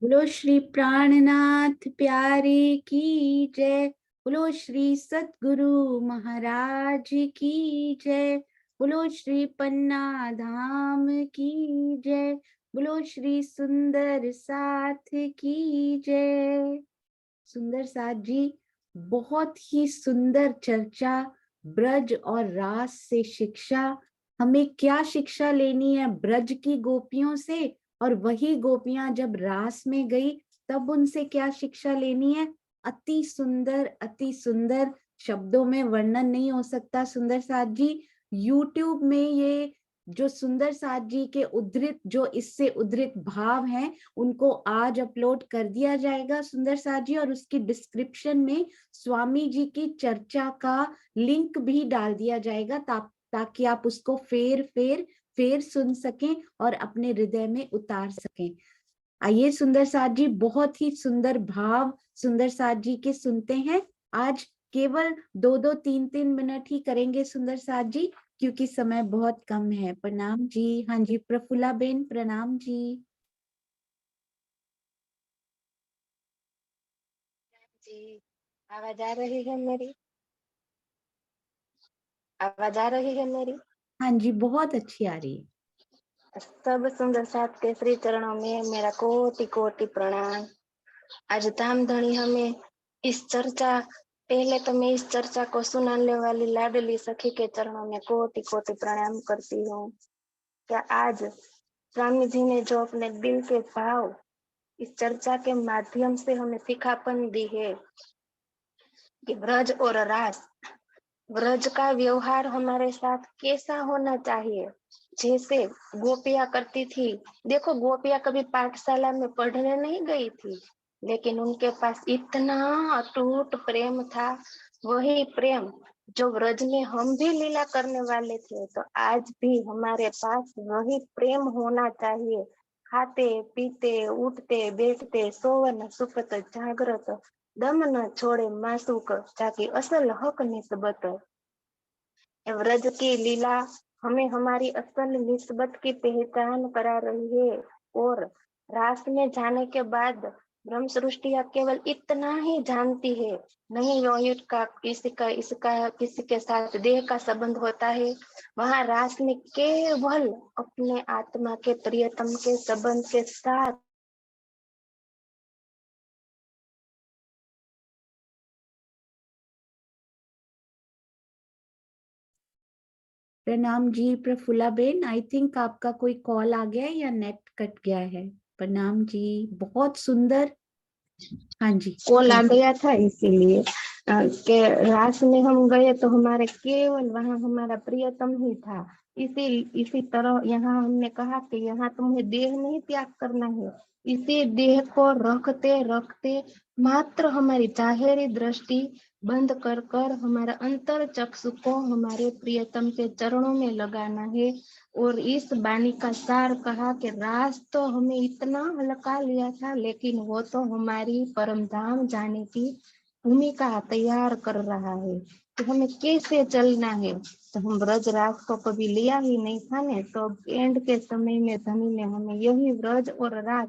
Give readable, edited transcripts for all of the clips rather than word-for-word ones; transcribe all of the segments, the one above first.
बोलो श्री प्राणनाथ प्यारे की जय। बोलो श्री सतगुरु महाराज की जय। बोलो श्री पन्ना धाम की जय। बोलो श्री सुंदर साथ की जय। सुंदर साथ जी, बहुत ही सुंदर चर्चा। ब्रज और रास से शिक्षा। हमें क्या शिक्षा लेनी है ब्रज की गोपियों से, और वही गोपियां जब रास में गई तब उनसे क्या शिक्षा लेनी है। अति सुंदर, अति सुंदर, शब्दों में वर्णन नहीं हो सकता। सुंदर साथ जी, यूट्यूब में ये जो सुंदर साथ जी के उद्धृत, जो इससे उद्धृत भाव हैं, उनको आज अपलोड कर दिया जाएगा सुंदर साथ जी, और उसकी डिस्क्रिप्शन में स्वामी जी की चर्चा का लिंक भी डाल दिया जाएगा, ताकि आप उसको फेर सुन सकें और अपने हृदय में उतार सकें। आइए सुंदर साथ जी, बहुत ही सुंदर भाव सुंदर साथ जी के सुनते हैं। आज केवल 2-2 3-3 मिनट ही करेंगे सुंदर साथ जी, क्योंकि समय बहुत कम है। प्रणाम जी। हाँ जी, प्रफुल्ला बेन, प्रणाम जी। जी, आवाज आ रही है मेरी? आवाज आ रही है मेरी? हाँ जी, बहुत अच्छी आ रही है। सब सुंदर साथ के श्री चरणों में मेरा कोटि कोटि प्रणाम। आज धाम धनी हमें इस चर्चा, पहले तो मैं इस चर्चा को सुनाने वाली लाडली सखी के चरणों में कोटि कोटि प्रणाम करती हूँ। क्या आज स्वामी जी ने जो अपने दिल के भाव इस चर्चा के माध्यम से हमें सिखापन दी है कि ब्रज और रास, ब्रज का व्यवहार हमारे साथ कैसा होना चाहिए। जैसे गोपियां करती थी। देखो, गोपियां कभी पाठशाला में पढ़ने नहीं गई थी, लेकिन उनके पास इतना अटूट प्रेम था। वही प्रेम जो ब्रज में हम भी लीला करने वाले थे, तो आज भी हमारे पास वही प्रेम होना चाहिए। खाते पीते उठते बैठते सोवन सुपत जागृत दम न छोड़े मासूक जाकी असल हक निस्बत। व्रज की लीला हमें हमारी असल निस्बत की पहचान करा रही है। और रास में जाने के बाद ब्रह्म सृष्टिया केवल इतना ही जानती है, नहीं यौन का इसका इसका किसी के साथ देह का संबंध होता है। वहां रास में केवल अपने आत्मा के प्रियतम के संबंध के साथ प्रणाम जी प्रफुल्ला बेन, आई थिंक आपका कोई कॉल आ गया है या नेट कट गया है। प्रणाम जी, बहुत सुंदर। हाँ जी, कॉल आ कंटिन्यू। गया था, इसीलिए के रास में हम गए तो हमारे केवल वहां हमारा प्रियतम ही था। इसी तरह यहाँ हमने कहा कि यहाँ तुम्हें देह नहीं त्याग करना है। इसी देह को रखते रखते मात्र हमारी जाहिरी दृष्टि बंद कर कर हमारा अंतर चक्षु को हमारे प्रियतम के चरणों में लगाना है। और इस वाणी का सार कहा कि रास तो हमें इतना हल्का लिया था, लेकिन वो तो हमारी परम धाम जाने की भूमिका तैयार कर रहा है कि हमें कैसे चलना है। तो हम ब्रज रास को कभी लिया ही नहीं था ने, तो एंड के समय में धनी ने हमें यही ब्रज और रास,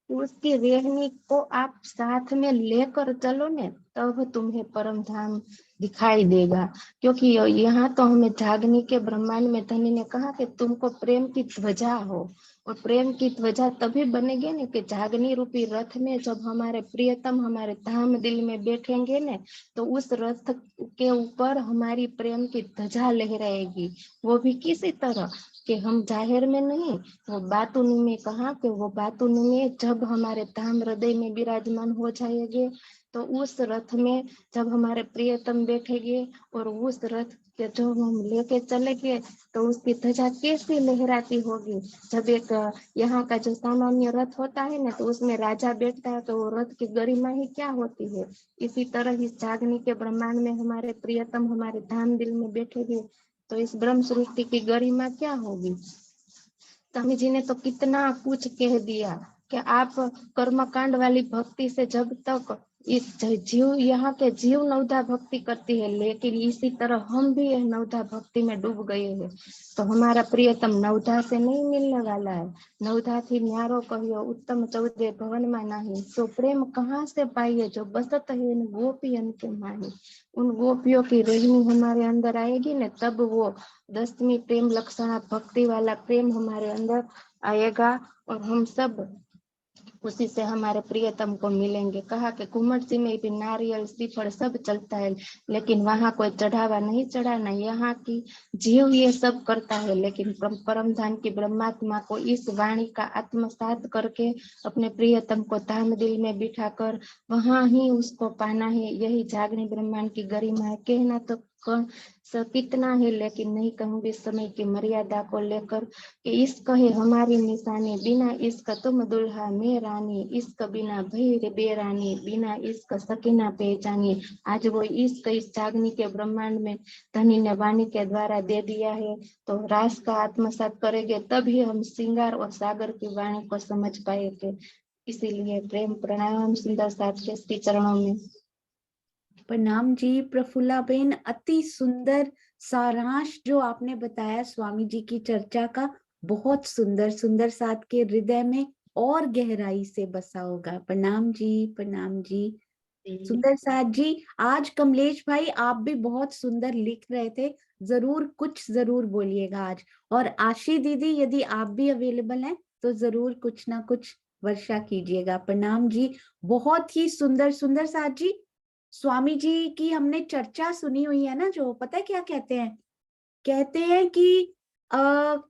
उसकी रेहनी को आप साथ में लेकर चलो ने, तब तुम्हें परम धाम दिखाई देगा। क्योंकि यहाँ तो हमें जागनी के ब्रह्मांड में धनी ने कहा कि तुमको प्रेम की ध्वजा हो, और प्रेम की ध्वजा तभी बनेगी ने कि जागनी रूपी रथ में जब हमारे प्रियतम हमारे धाम दिल में बैठेंगे ने, तो उस रथ के ऊपर हमारी प्रेम की ध्वजा लहराएगी। वो भी किसी तरह कि हम जाहिर में नहीं, वो बातुनी में कहा कि वो बातुनी में जब हमारे धाम हृदय में विराजमान हो जाएंगे, तो उस रथ में जब हमारे प्रियतम बैठेंगे और उस रथ के जो हम लेके चलेंगे, तो उसकी ध्वजा कैसी लहराती होगी। जब एक यहाँ का जो सामान्य रथ होता है ना, तो उसमें राजा बैठता है, तो वो रथ की गरिमा ही क्या होती है। इसी तरह इस जागनी के ब्रह्मांड में हमारे प्रियतम हमारे धाम दिल में बैठेंगे, तो इस ब्रह्म सृष्टि की गरिमा क्या होगी। स्वामी जी ने तो कितना कुछ कह दिया कि आप कर्मकांड वाली भक्ति से जब तक इस जीव, यहाँ के जीव नवधा भक्ति करती है, लेकिन इसी तरह हम भी यह नवधा भक्ति में डूब गए हैं। तो हमारा प्रियतम नवधा से नहीं मिलने वाला है। नवधा थी न्यारो कहियो उत्तम चौदे भवन में नहीं, तो प्रेम कहाँ से पाइए जो बसत है इन गोपियन के माही। उन गोपियों की रहनी हमारे अंदर आएगी न, तब वो 10वीं प्रेम लक्षणा भक्ति वाला प्रेम हमारे अंदर आएगा और हम सब उसी से हमारे प्रियतम को मिलेंगे। कहा कि कुमटसी में भी नारियल श्रीफल सब चलता है, लेकिन वहां कोई चढ़ावा नहीं चढ़ाना। यहाँ की जीव ये सब करता है, लेकिन परम धाम की ब्रह्मात्मा को इस वाणी का आत्मसात करके अपने प्रियतम को धाम दिल में बिठाकर वहां ही उसको पाना है। यही जागनी ब्रह्मांड की गरिमा है। कहना तो कितना है, लेकिन नहीं कहूंगी समय की मर्यादा को लेकर कि इश्क है हमारी निशानी, बिना इश्क तुम दुल्हा में रानी, इश्क बिना भैर बेरानी, बिना इश्क सकीना पहचानी। आज वो इश्क इस जागनी के ब्रह्मांड में धनी ने वाणी के द्वारा दे दिया है। तो रास का आत्मसात करेंगे तभी हम श्रृंगार और सागर की वाणी को समझ पाएंगे। इसीलिए प्रेम प्रणाम सुंदर साथ के श्री चरणों में प्रणाम जी प्रफुल्ला बेन, अति सुंदर सारांश जो आपने बताया स्वामी जी की चर्चा का, बहुत सुंदर। सुंदर साथ के हृदय में और गहराई से बसा होगा। प्रणाम जी, प्रणाम जी। सुंदर साथ जी, आज कमलेश भाई आप भी बहुत सुंदर लिख रहे थे, जरूर कुछ जरूर बोलिएगा आज। और आशी दीदी यदि आप भी अवेलेबल हैं तो जरूर कुछ ना कुछ वर्षा कीजिएगा। प्रणाम जी, बहुत ही सुंदर। सुंदर साथ जी, स्वामी जी की हमने चर्चा सुनी हुई है ना, जो पता है क्या कहते हैं कि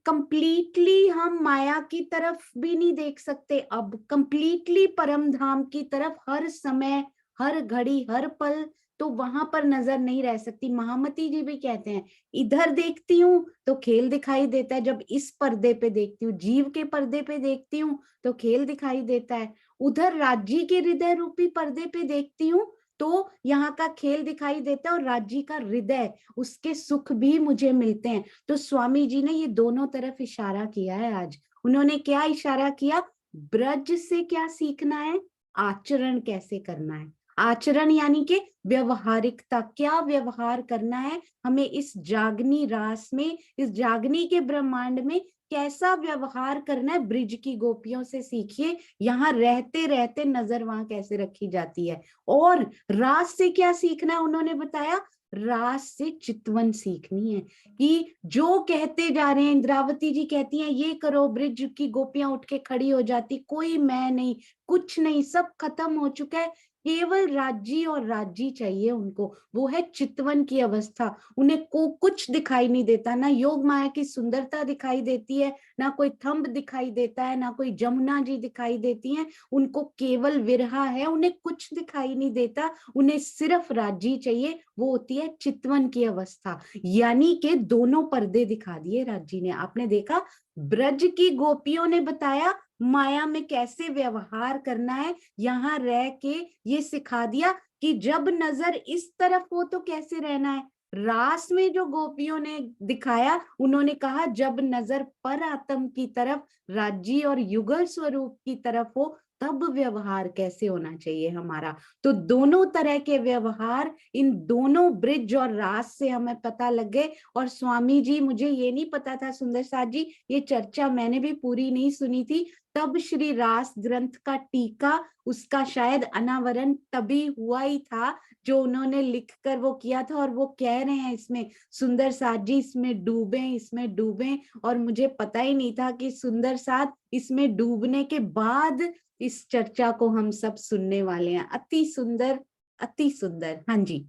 कंप्लीटली हम माया की तरफ भी नहीं देख सकते, अब कंप्लीटली परम धाम की तरफ हर समय हर घड़ी हर पल तो वहां पर नजर नहीं रह सकती। महामती जी भी कहते हैं, इधर देखती हूँ तो खेल दिखाई देता है, जब इस पर्दे पे देखती हूँ, जीव के पर्दे पे देखती हूँ तो खेल दिखाई देता है, उधर राज्य के हृदय रूपी पर्दे पे देखती हूँ तो यहाँ का खेल दिखाई देता है, और राज्य का हृदय उसके सुख भी मुझे मिलते हैं। तो स्वामी जी ने ये दोनों तरफ इशारा किया है आज। उन्होंने क्या इशारा किया? ब्रज से क्या सीखना है, आचरण कैसे करना है। आचरण यानी कि व्यवहारिकता, क्या व्यवहार करना है हमें इस जागनी रास में, इस जागनी के ब्रह्मांड में कैसा व्यवहार करना है। ब्रिज की गोपियों से सीखिए, यहाँ रहते रहते नजर वहां कैसे रखी जाती है। और रास से क्या सीखना है उन्होंने बताया, रास से चितवन सीखनी है कि जो कहते जा रहे हैं, इंद्रावती जी कहती हैं ये करो, ब्रिज की गोपियां उठ के खड़ी हो जाती, कोई मैं नहीं, कुछ नहीं, सब खत्म हो चुका है, केवल राज्य और राज्य चाहिए उनको। वो है चितवन की अवस्था। उन्हें को कुछ दिखाई नहीं देता, ना योग माया की सुंदरता दिखाई देती है, ना कोई थंब दिखाई देता है, ना कोई जमुना जी दिखाई देती हैं, उनको केवल विरहा है, उन्हें कुछ दिखाई नहीं देता, उन्हें सिर्फ राज्य चाहिए। वो होती है चितवन की अवस्था, यानी कि दोनों पर्दे दिखा दिए राज्य ने। आपने देखा, ब्रज की गोपियों ने बताया माया में कैसे व्यवहार करना है, यहाँ रह के ये सिखा दिया कि जब नजर इस तरफ हो तो कैसे रहना है। रास में जो गोपियों ने दिखाया, उन्होंने कहा जब नजर पर आत्म की तरफ, राज्य और युगल स्वरूप की तरफ हो, तब व्यवहार कैसे होना चाहिए हमारा। तो दोनों तरह के व्यवहार इन दोनों ब्रिज और रास से हमें पता लग गए। और स्वामी जी, मुझे ये नहीं पता था सुंदर साथ जी, ये चर्चा मैंने भी पूरी नहीं सुनी थी, तब श्री रास ग्रंथ का टीका, उसका शायद अनावरण तभी हुआ ही था जो उन्होंने लिखकर वो किया था। और वो कह रहे हैं इसमें, सुंदर साथ जी इसमें डूबे, इसमें डूबे, और मुझे पता ही नहीं था कि सुंदर साथ इसमें डूबने के बाद इस चर्चा को हम सब सुनने वाले हैं। अति सुंदर, अति सुंदर। हाँ जी,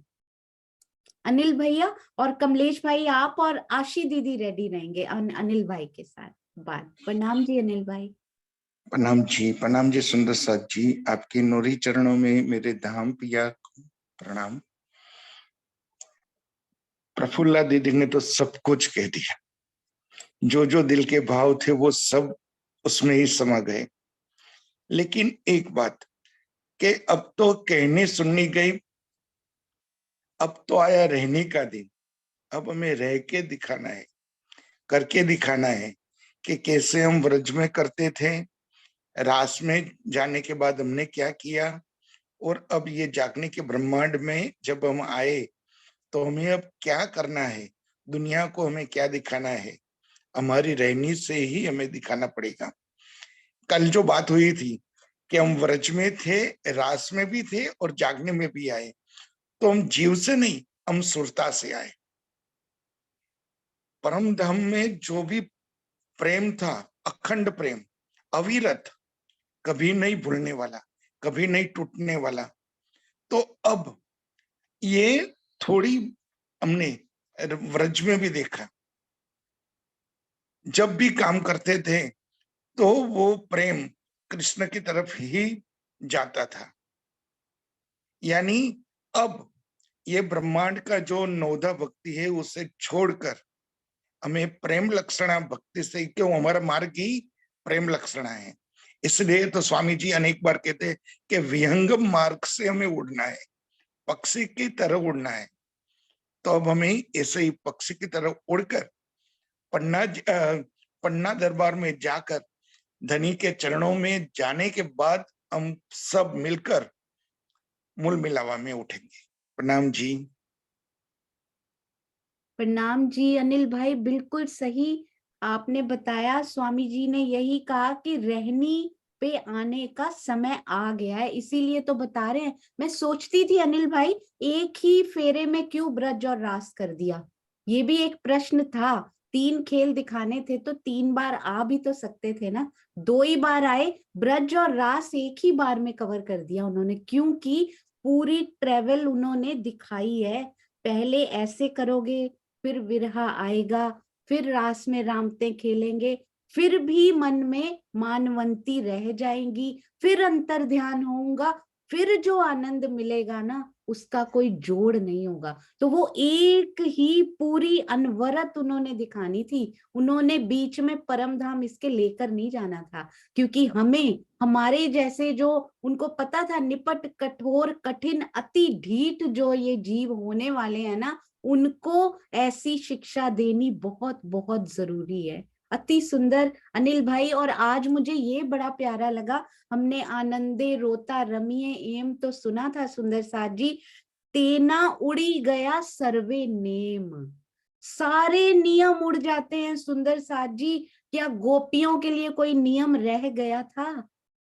अनिल भैया और कमलेश भाई, आप और आशी दीदी रेडी रहेंगे अनिल भाई के साथ बात। प्रणाम जी अनिल भाई। प्रणाम जी सुंदर साथ जी, आपके नूरी चरणों में मेरे धाम पिया प्रणाम। प्रफुल्ला दीदी ने तो सब कुछ कह दिया, जो दिल के भाव थे वो सब उसमें ही समा गए। लेकिन एक बात कि अब तो कहनी सुननी गई, अब तो आया रहने का दिन। अब हमें रह के दिखाना है, करके दिखाना है कि कैसे हम व्रज में करते थे, रास में जाने के बाद हमने क्या किया, और अब ये जागने के ब्रह्मांड में जब हम आए तो हमें अब क्या करना है, दुनिया को हमें क्या दिखाना है, हमारी रहनी से ही हमें दिखाना पड़ेगा। कल जो बात हुई थी कि हम व्रज में थे, रास में भी थे और जागने में भी आए, तो हम जीव से नहीं, हम सुरता से आए। परम धाम में जो भी प्रेम था, अखंड प्रेम, अविरत, कभी नहीं भूलने वाला, कभी नहीं टूटने वाला। तो अब ये थोड़ी हमने व्रज में भी देखा, जब भी काम करते थे तो वो प्रेम कृष्ण की तरफ ही जाता था। यानी अब ये ब्रह्मांड का जो नौधा भक्ति है उसे छोड़कर हमें प्रेम लक्षणा भक्ति से, क्यों, हमारा मार्ग ही प्रेम लक्षणा है। इसलिए तो स्वामी जी अनेक बार कहते हैं कि विहंगम मार्ग से हमें उड़ना है, पक्षी की तरह उड़ना है। तो अब हमें ऐसे ही पक्षी की तरह उड़कर पन्ना दरबार में जाकर धनी के चरणों में जाने के बाद हम सब मिलकर मूल मिलावा में उठेंगे। प्रणाम जी। प्रणाम जी अनिल भाई, बिल्कुल सही आपने बताया। स्वामी जी ने यही कहा कि रहनी पे आने का समय आ गया है, इसीलिए तो बता रहे हैं। मैं सोचती थी अनिल भाई, एक ही फेरे में क्यों ब्रज और रास कर दिया, ये भी एक प्रश्न था। 3 खेल दिखाने थे तो 3 बार आ भी तो सकते थे ना, 2 ही बार आए। ब्रज और रास एक ही बार में कवर कर दिया उन्होंने, क्योंकि पूरी ट्रेवल उन्होंने दिखाई है। पहले ऐसे करोगे, फिर विरहा आएगा, फिर रास में रामते खेलेंगे, फिर भी मन में मानवंती रह जाएंगी, फिर अंतर ध्यान होगा, फिर जो आनंद मिलेगा ना उसका कोई जोड़ नहीं होगा। तो वो एक ही पूरी अनवरत उन्होंने दिखानी थी। उन्होंने बीच में परम धाम इसके लेकर नहीं जाना था, क्योंकि हमें, हमारे जैसे जो, उनको पता था निपट कठोर कठिन अति ढीठ जो ये जीव होने वाले हैं ना, उनको ऐसी शिक्षा देनी बहुत बहुत जरूरी है। अति सुंदर अनिल भाई। और आज मुझे ये बड़ा प्यारा लगा, हमने आनंदे रोता रमिए एम तो सुना था सुंदर साथ जी, तेना उड़ी गया सर्वे नेम। सारे नियम उड़ जाते हैं सुंदर साथ जी। क्या गोपियों के लिए कोई नियम रह गया था?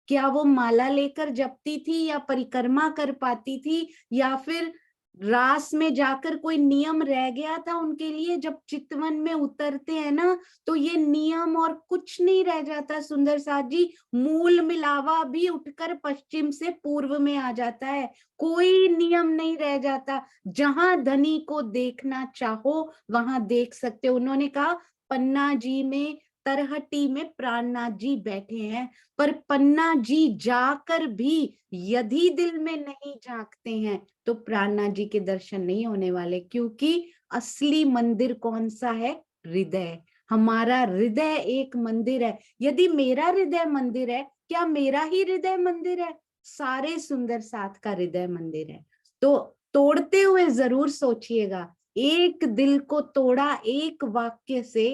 क्या वो माला लेकर जपती थी, या परिक्रमा कर पाती थी, या फिर रास में जाकर कोई नियम रह गया था उनके लिए? जब चितवन में उतरते हैं ना, तो ये नियम और कुछ नहीं रह जाता सुंदर साथ जी। मूल मिलावा भी उठकर पश्चिम से पूर्व में आ जाता है, कोई नियम नहीं रह जाता। जहां धनी को देखना चाहो वहां देख सकते हो। उन्होंने कहा पन्ना जी में, तरहटी में प्राणनाथ जी बैठे हैं, पर पन्ना जी जाकर भी यदि दिल में नहीं झांकते हैं तो प्राणनाथ जी के दर्शन नहीं होने वाले। क्योंकि असली मंदिर कौन सा है? हृदय। हमारा हृदय एक मंदिर है। यदि मेरा हृदय मंदिर है, क्या मेरा ही हृदय मंदिर है? सारे सुंदर साथ का हृदय मंदिर है। तो तोड़ते हुए जरूर सोचिएगा, एक दिल को तोड़ा एक वाक्य से,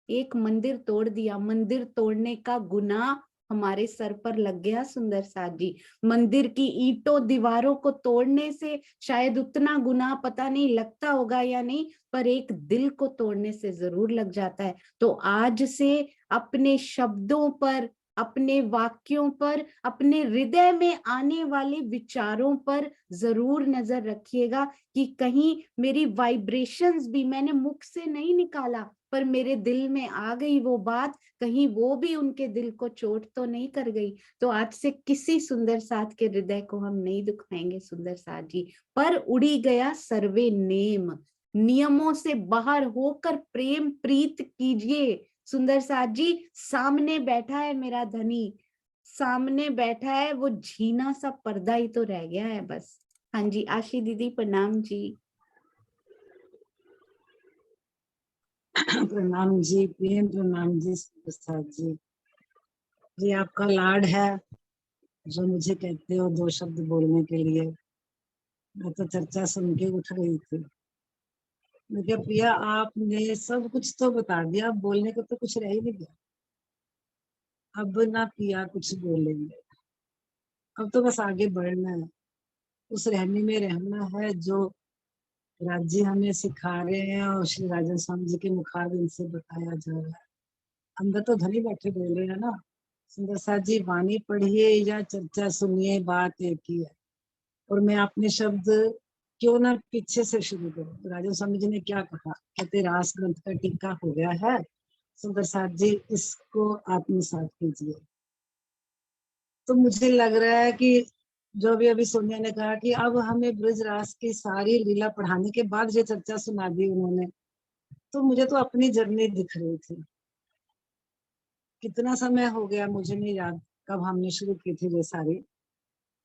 एक मंदिर तोड़ दिया। मंदिर तोड़ने का गुनाह हमारे सर पर लग गया सुंदर साथ जी। मंदिर की ईंटों दीवारों को तोड़ने से शायद उतना गुनाह पता नहीं लगता होगा या नहीं, पर एक दिल को तोड़ने से जरूर लग जाता है। तो आज से अपने शब्दों पर, अपने वाक्यों पर, अपने हृदय में आने वाले विचारों पर जरूर नजर रखिएगा कि कहीं मेरी वाइब्रेशंस भी, मैंने मुख से नहीं निकाला पर मेरे दिल में आ गई वो बात, कहीं वो भी उनके दिल को चोट तो नहीं कर गई। तो आज से किसी सुंदर साथ के हृदय को हम नहीं दुखाएंगे सुंदर साथ जी। पर उड़ी गया सर्वे नेम, नियमों से बाहर होकर प्रेम प्रीत कीजिए सुंदर साथ जी। सामने बैठा है मेरा धनी, सामने बैठा है, वो झीना सा पर्दा ही तो रह गया है बस। हाँ जी आशी दीदी, प्रणाम जी। प्रणाम जी, प्रेम प्रणाम जी प्रसाद जी। जी आपका लाड है जो मुझे कहते हो 2 शब्द बोलने के लिए। मैं तो चर्चा सुन के उठ रही थी। मैं क्या प्रिया, आपने सब कुछ तो बता दिया, अब बोलने को तो कुछ रह ही नहीं गया। अब ना पिया कुछ बोलेंगे, अब तो बस आगे बढ़ना है। उस रहने में रहना है जो राज्य हमें सिखा रहे हैं और श्री राजन स्वामी जी के मुखारबिंद से बताया जा रहा है। अंदर तो धनी बैठे बोल रहे हैं ना, सुंदर साथ जी वाणी पढ़िए या चर्चा सुनिए, बात एक ही है। और मैं अपने शब्द क्यों ना पीछे से शुरू करूं। राजन स्वामी जी ने क्या कहा, कहते रास ग्रंथ का टीका हो गया है, सुंदर साथ जी इसको आत्मसात कीजिए। तो मुझे लग रहा है कि जो भी अभी सोनिया ने कहा कि अब हमें ब्रज रास की सारी लीला पढ़ाने के बाद ये चर्चा सुना दी उन्होंने, तो मुझे तो अपनी जर्नी दिख रही थी। कितना समय हो गया मुझे नहीं याद कब हमने शुरू की थी ये सारी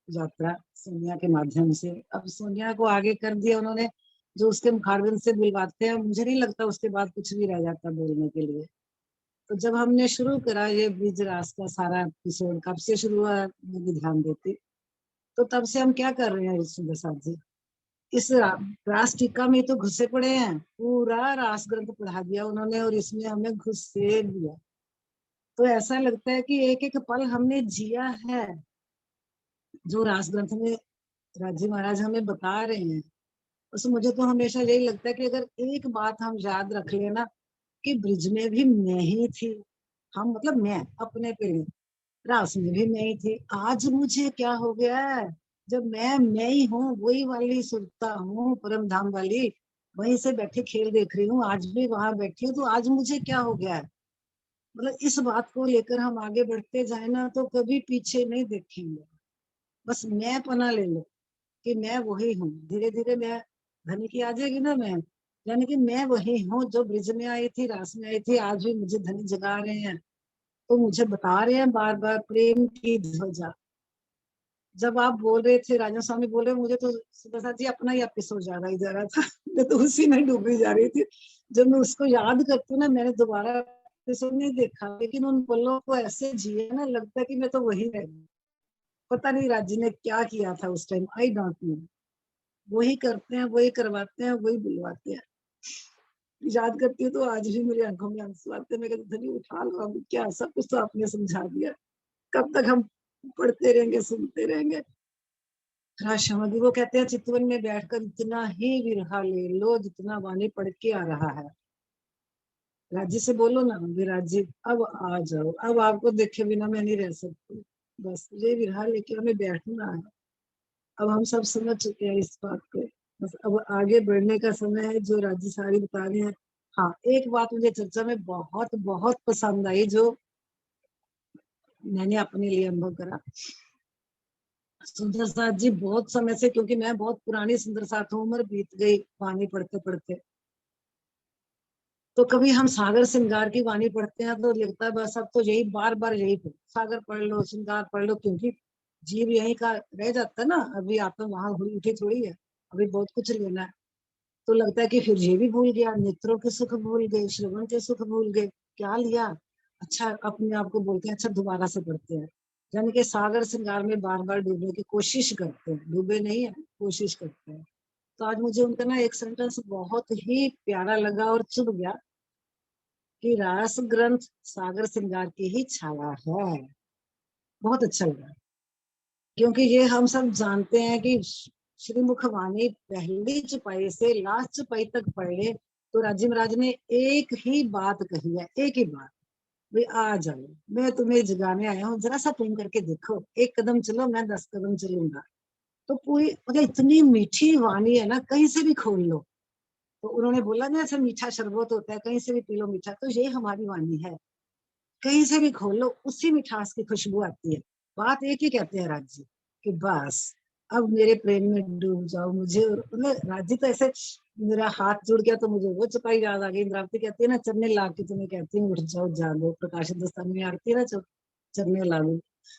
यात्रा सोनिया के माध्यम से। अब सोनिया को आगे कर दिया उन्होंने, जो उसके मुखारबिंद से बुलवाते हैं, मुझे नहीं लगता उसके बाद कुछ भी रह जाता बोलने के लिए। तो जब हमने शुरू करा ये ब्रिज रास का सारा एपिसोड, कब से शुरू हुआ मैं भी ध्यान देती, तो तब से हम क्या कर रहे हैं सुंदर साथ जी, इस रास टीका में तो घुसे पड़े हैं। पूरा रास ग्रंथ पढ़ा दिया उन्होंने और इसमें हमें घुसे दिया। तो ऐसा लगता है कि एक एक पल हमने जिया है जो रास ग्रंथ में राजी महाराज हमें बता रहे हैं। उस मुझे तो हमेशा यही लगता है कि अगर एक बात हम याद रख लेना कि ब्रिज में भी मैं ही थी, हम मतलब मैं अपने पे रास में भी मैं ही थी। आज मुझे क्या हो गया है, जब मैं ही हूँ, वही वाली सुरता हूँ परम धाम वाली, वहीं से बैठे खेल देख रही हूँ, आज भी वहां बैठी हूँ, तो आज मुझे क्या हो गया है। मतलब इस बात को लेकर हम आगे बढ़ते जाए ना तो कभी पीछे नहीं देखेंगे। बस मैं पना ले लो कि मैं वही हूँ, धीरे धीरे मैं धनी की आ जाएगी ना मैं, यानी कि मैं वही हूँ जो ब्रिज में आई थी, रास में आई थी, आज भी मुझे धनी जगा रहे हैं। तो मुझे बता रहे हैं बार बार प्रेम की ध्वजा। जब आप बोल रहे थे राजा स्वामी बोल रहे, मुझे तो सुबह जी अपना ही एपिसोड ज्यादा ही जा रहा था मैं तो उसी में डूबी जा रही थी। जब मैं उसको याद करती हूँ ना, मैंने दोबारा एपिसोड नहीं देखा, लेकिन उन पलों को ऐसे जिए ना, लगता है कि मैं तो वही रह गई। पता नहीं राजी ने क्या किया था उस टाइम, आई डोंट नो। वही करते हैं, वही करवाते हैं, वही बुलवाते हैं। याद करती हूँ तो आज भी मेरी आंखों में आंसू आते हैं। मैं कहती धनी उठा लो, अब क्या सब कुछ तो आपने समझा दिया, कब तक हम पढ़ते रहेंगे सुनते रहेंगे। राष्ट्रवादी वो कहते हैं चितवन में बैठकर इतना ही विरहा ले लो जितना वाणी पढ़ के आ रहा है। राज्य से बोलो ना विराज जी अब आ जाओ, अब आपको देखे बिना मैं नहीं रह सकती, बस ये विरहा लेके हमें बैठना है। अब हम सब समझ चुके हैं इस बात को, बस अब आगे बढ़ने का समय है जो राज्य सारी बता रहे हैं। हाँ, एक बात मुझे चर्चा में बहुत बहुत पसंद आई जो मैंने अपने लिए अनुभव करा। सुंदर साथ जी बहुत समय से, क्योंकि मैं बहुत पुरानी सुंदर साथ हूँ, उम्र बीत गई वाणी पढ़ते पढ़ते, तो कभी हम सागर श्रृंगार की वाणी पढ़ते हैं तो लगता है बस अब तो यही बार बार यही पढ़ो, सागर पढ़ लो, श्रृंगार पढ़ लो, क्योंकि जीव यही का रह जाता है ना। अभी आप तो वहां उठी थोड़ी है, अभी बहुत कुछ लेना है। तो लगता है कि फिर ये भी भूल गया, नेत्रों के सुख भूल गए, श्रवण के सुख भूल गए, क्या लिया। अच्छा अपने आप को बोलते हैं अच्छा दोबारा से पढ़ते हैं, यानी कि सागर श्रृंगार में बार बार डूबने की कोशिश करते हैं, डूबे नहीं है, कोशिश करते हैं। तो आज मुझे उनका ना एक सेंटेंस बहुत ही प्यारा लगा और चुभ गया कि रास ग्रंथ सागर श्रृंगार की ही छाया है। बहुत अच्छा लगा, क्योंकि ये हम सब जानते हैं कि श्रीमुख वाणी पहली चौपाई से लास्ट चौपाई तक पढ़े तो राजी महाराज ने एक ही बात कही है, एक ही बात, भाई आ जाओ, मैं तुम्हें जगाने आया हूँ, जरा सा प्रेम करके देखो, एक कदम चलो मैं 10 कदम चलूंगा। तो पूरी मतलब इतनी मीठी वाणी है ना, कहीं से भी खोल लो। तो उन्होंने बोला ना ऐसा मीठा शरबत होता है, कहीं से भी पी लो मीठा, तो ये हमारी वाणी है, कहीं से भी खोलो उसी मिठास की खुशबू आती है। बात एक ही कहते हैं राज जी कि बस अब मेरे प्रेम में डूब जाओ। मुझे मतलब राज जी तो ऐसे मेरा हाथ जुड़ गया तो मुझे वो चपाई याद आ गई। इंद्रावती कहती है ना चरने लाग के तुम्हें कहती हूँ उठ जाओ जागो, प्रकाश हिंदुस्तान में आती है ना चरने लागो।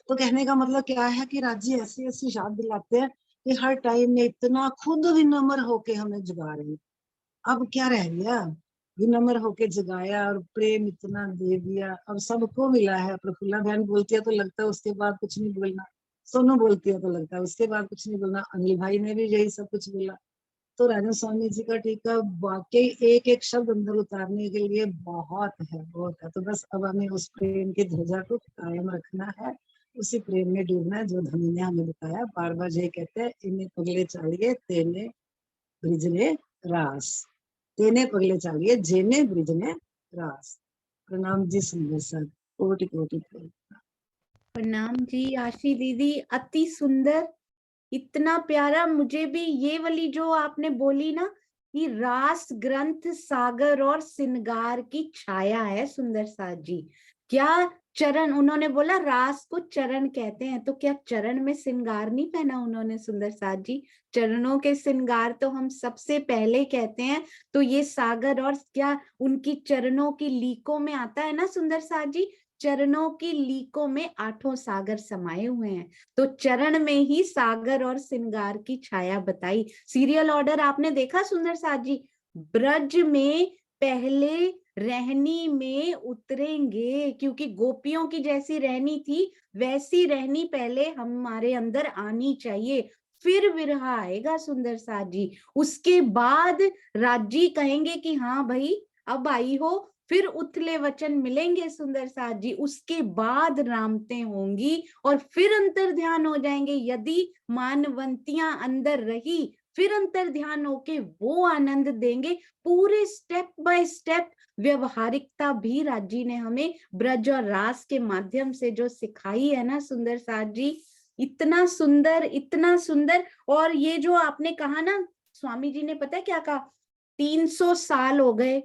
तो कहने का मतलब क्या है कि राज जी ऐसी ऐसी याद दिलाते हैं कि हर टाइम में इतना खुद विनम्र होके हमें जगा रहे हैं। अब क्या रह गया, विनम्र होके जगाया और प्रेम इतना दे दिया, अब सबको मिला है। प्रफुल्ला बहन बोलती है तो लगता है उसके बाद कुछ नहीं बोलना, सोनू बोलती है तो लगता है उसके बाद कुछ नहीं बोलना, अनिल भाई ने भी यही सब कुछ बोला। तो राजन स्वामी जी का टीका वाकई एक एक शब्द अंदर उतारने के लिए बहुत है, बहुत है। तो बस अब हमें उस प्रेम की ध्वजा को कायम रखना है उसी प्रेम में डूबना है जो धनी ने हमें बताया। बार बार ये कहते हैं, इन्हें पगले चालिए तेने ब्रिजने रास, तेने पगले चालिए जेने ब्रिजने रास। प्रणाम जी सुंदर सर, कोटि कोटि प्रणाम। प्रणाम जी आशी दीदी, अति सुंदर, इतना प्यारा। मुझे भी ये वाली जो आपने बोली ना कि रास ग्रंथ सागर और सिंगार की छाया है सुंदर साथ जी। क्या चरण, उन्होंने बोला रास को चरण कहते हैं, तो क्या चरण में सिंगार नहीं पहना उन्होंने सुंदर साथ जी? चरणों के सिंगार तो हम सबसे पहले कहते हैं, तो ये सागर और क्या उनकी चरणों की लीकों में आता है ना सुंदर साथ जी। चरणों की लीकों में 8 सागर समाये हुए हैं, तो चरण में ही सागर और सिंगार की छाया बताई। सीरियल ऑर्डर आपने देखा सुंदर साथ जी? ब्रज में पहले रहनी में उतरेंगे, क्योंकि गोपियों की जैसी रहनी थी वैसी रहनी पहले हमारे अंदर आनी चाहिए, फिर विरहा आएगा सुंदर साथ जी। उसके बाद राजी कहेंगे कि हाँ भाई अब आई हो, फिर उथले वचन मिलेंगे सुंदर साथ जी। उसके बाद रामते होंगी और फिर अंतर ध्यान हो जाएंगे। यदि मानवंतियां अंदर रही, फिर अंतर ध्यान होके वो आनंद देंगे। पूरे स्टेप बाय स्टेप व्यवहारिकता भी राजी ने हमें ब्रज और रास के माध्यम से जो सिखाई है ना सुंदर साथ जी, इतना सुंदर, इतना सुंदर। और ये जो आपने कहा ना, स्वामी जी ने पता है क्या कहा, 300 साल हो गए,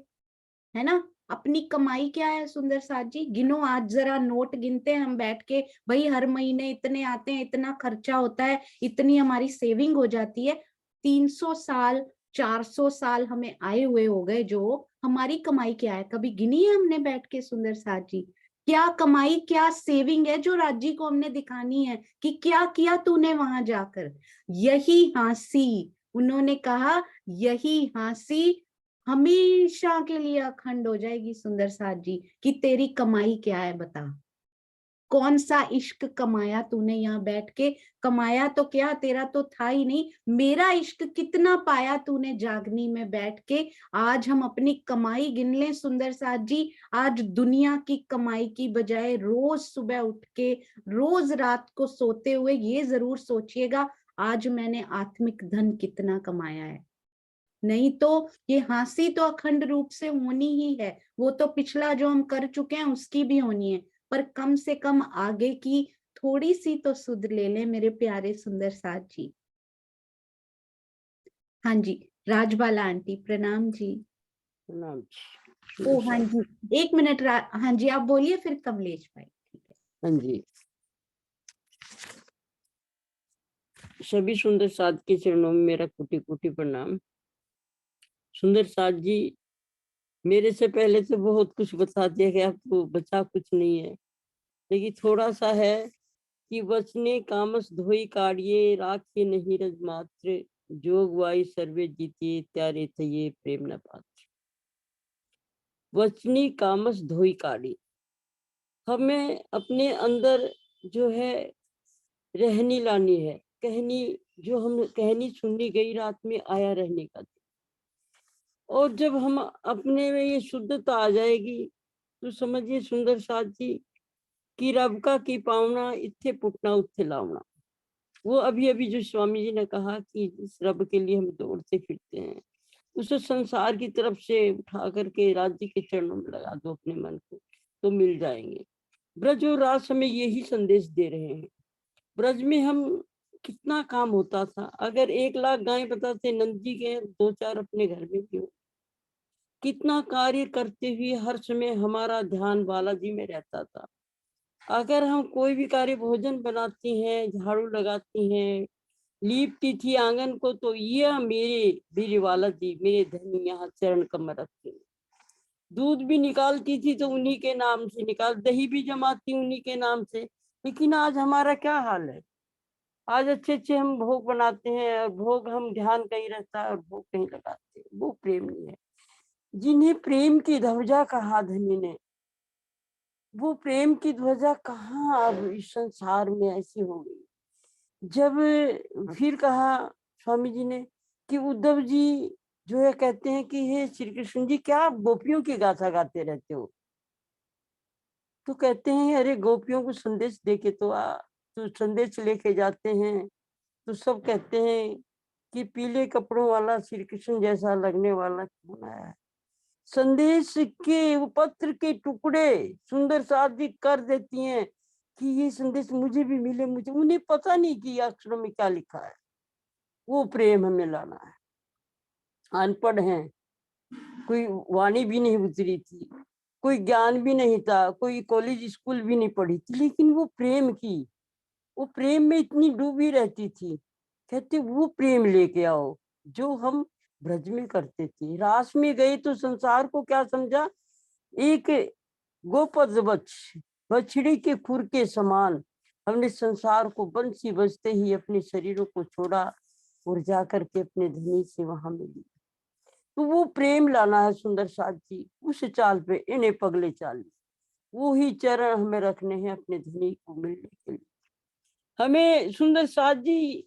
है ना? अपनी कमाई क्या है सुंदर साथ जी? गिनो, आज जरा नोट गिनते हैं हम बैठ के, भाई हर महीने इतने आते हैं, इतना खर्चा होता है, इतनी हमारी सेविंग हो जाती है। 300 साल 400 साल हमें आए हुए हो गए, जो हमारी कमाई क्या है कभी गिनी है हमने बैठ के सुंदर साथ जी? क्या कमाई, क्या सेविंग है जो राज्य को हमने दिखानी है कि क्या किया तूने वहां जाकर? यही हांसी, उन्होंने कहा यही हांसी हमेशा के लिए अखंड हो जाएगी सुंदर साथ जी, कि तेरी कमाई क्या है बता, कौन सा इश्क कमाया तूने यहाँ बैठ के? कमाया तो क्या, तेरा तो था ही नहीं, मेरा इश्क कितना पाया तूने जागनी में बैठ के? आज हम अपनी कमाई गिन लें सुंदर साथ जी। आज दुनिया की कमाई की बजाय रोज सुबह उठ के, रोज रात को सोते हुए ये जरूर सोचिएगा, आज मैंने आत्मिक धन कितना कमाया है। नहीं तो ये हांसी तो अखंड रूप से होनी ही है। वो तो पिछला जो हम कर चुके हैं उसकी भी होनी है, पर कम से कम आगे की थोड़ी सी तो सुध ले लें मेरे प्यारे सुंदर साथ जी। हाँ जी, राजबाला आंटी प्रणाम जी। प्रणाम। ओ हाँ जी, 1 मिनट हाँ जी आप बोलिए, फिर कमलेश भाई। ठीक है। हाँ जी, सभी सुंदर साथ के चरणों में मेरा कोटि कोटि प्रणाम। सुंदर साथ जी, मेरे से पहले तो बहुत कुछ बता दिया गया, आपको बचा कुछ नहीं है, लेकिन थोड़ा सा है कि वचने कामस धोई काढ़िए राखे नहीं रज मात्र, जोग वाई सर्वे जीतिए त्यारे थे प्रेम न पात्र। वचनी कामस धोई काढ़ी, हमें अपने अंदर जो है रहनी लानी है, कहनी, जो हम कहनी सुननी गई रात में आया रहने का। और जब हम अपने में ये शुद्धता आ जाएगी तो समझिए सुंदर साथ जी कि रब का की पावना इत्थे पुटना उत्थे लावना। वो अभी अभी जो स्वामी जी ने कहा कि इस रब के लिए हम दौड़ते फिरते हैं, उसे संसार की तरफ से उठा करके राज्य के चरणों में लगा दो अपने मन को, तो मिल जाएंगे। ब्रज और रास हमें यही संदेश दे रहे हैं। ब्रज में हम कितना काम होता था, अगर 1,00,000 गाय बताते नंद जी के 2-4 अपने घर में भी हो, कितना कार्य करते हुए हर समय हमारा ध्यान बालाजी में रहता था। अगर हम कोई भी कार्य, भोजन बनाती हैं, झाड़ू लगाती हैं, लीपती थी आंगन को, तो ये मेरे वाला जी, मेरे धनी यहाँ चरण कमर रखते। दूध भी निकालती थी तो उन्हीं के नाम से निकाल, दही भी जमाती उन्हीं के नाम से। लेकिन आज हमारा क्या हाल है? आज अच्छे अच्छे हम भोग बनाते हैं और भोग हम ध्यान कहीं रहता है और भोग कहीं लगाते हैं। वो प्रेम नहीं है। जिन्हें प्रेम की ध्वजा कहा धनी ने, वो प्रेम की ध्वजा कहाँ अब इस संसार में ऐसी हो गई। जब फिर कहा स्वामी जी ने कि उद्धव जी जो है कहते हैं कि हे श्री कृष्ण जी, क्या आप गोपियों की गाथा गाते रहते हो? तो कहते हैं अरे गोपियों को संदेश देके तो आ, तो संदेश लेके जाते हैं तो सब कहते हैं कि पीले कपड़ों वाला श्री कृष्ण जैसा लगने वाला कौन आया है। संदेश के वो पत्र के टुकड़े सुंदर साधी कर देती हैं कि ये संदेश मुझे भी मिले, मुझे, उन्हें पता नहीं कि अक्षरों में क्या लिखा है। वो प्रेम हमें लाना है। अनपढ़ हैं, कोई वाणी भी नहीं उतरी थी, कोई ज्ञान भी नहीं था, कोई कॉलेज स्कूल भी नहीं पढ़ी थी, लेकिन वो प्रेम की, वो प्रेम में इतनी डूबी रहती थी। कहते वो प्रेम लेके आओ जो हम ब्रज में करते थे। रास में गए तो संसार को क्या समझा, एक गोपद बछड़ी के खुर के समान हमने संसार को बंसी बजते ही अपने शरीरों को छोड़ा और जा करके अपने धनी से वहां मिली। तो वो प्रेम लाना है सुंदर साथ जी, उस चाल पे इन्हें पगले चाल, वो ही चरण हमें रखने हैं अपने धनी को मिलने के लिए। हमें सुंदर साथ जी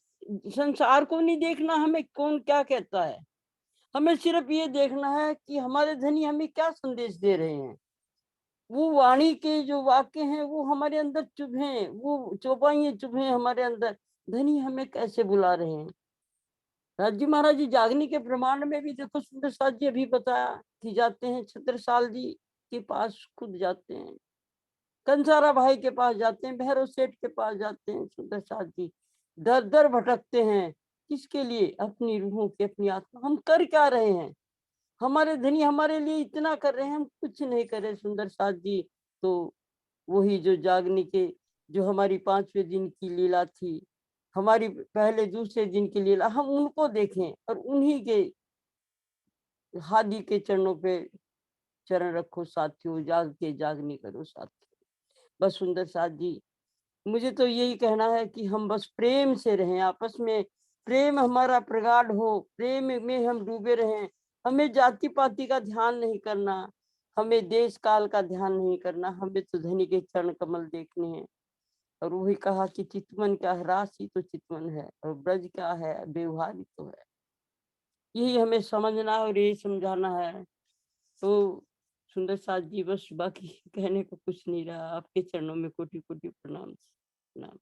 संसार को नहीं देखना, हमें कौन क्या कहता है, हमें सिर्फ ये देखना है कि हमारे धनी हमें क्या संदेश दे रहे हैं। वो वाणी के जो वाक्य हैं वो हमारे अंदर चुभे, वो चौपाइयां चुभे हमारे अंदर, धनी हमें कैसे बुला रहे हैं। राजी महाराज जी जागनी के प्रमाण में भी देखो सुंदर साथ जी अभी बताया कि जाते हैं छत्रसाल जी के पास, खुद जाते हैं, कंसारा भाई के पास जाते हैं, भैरव सेठ के पास जाते हैं। सुंदर साथ जी दर दर भटकते हैं, किसके लिए, अपनी रूहों की, अपनी आत्मा। हम कर क्या रहे हैं, हमारे धनी हमारे लिए इतना कर रहे हैं, हम कुछ नहीं कर रहे सुंदर साथ जी। तो वही जो जागने के, जो हमारी 5वें दिन की लीला थी, हमारी पहले दूसरे दिन की लीला, हम उनको देखें और उन्हीं के हादी के चरणों पे चरण रखो साथियों, जाग के जागनी करो साथियों। बस सुंदर साथ जी मुझे तो यही कहना है कि हम बस प्रेम से रहें, आपस में प्रेम हमारा प्रगाढ़ हो, प्रेम में हम डूबे रहें। हमें जाति पाति का ध्यान नहीं करना, हमें देश काल का ध्यान नहीं करना, हमें तो धनी के चरण कमल देखने हैं। और वही कहा कि चितवन क्या है, राशि तो चितवन है, और ब्रज क्या है, व्यवहार ही तो है। यही हमें समझना और यही समझाना है। तो सुंदर साथ जी बस बाकी कहने को कुछ नहीं रहा, आपके चरणों में कोटि कोटि प्रणाम प्रणाम।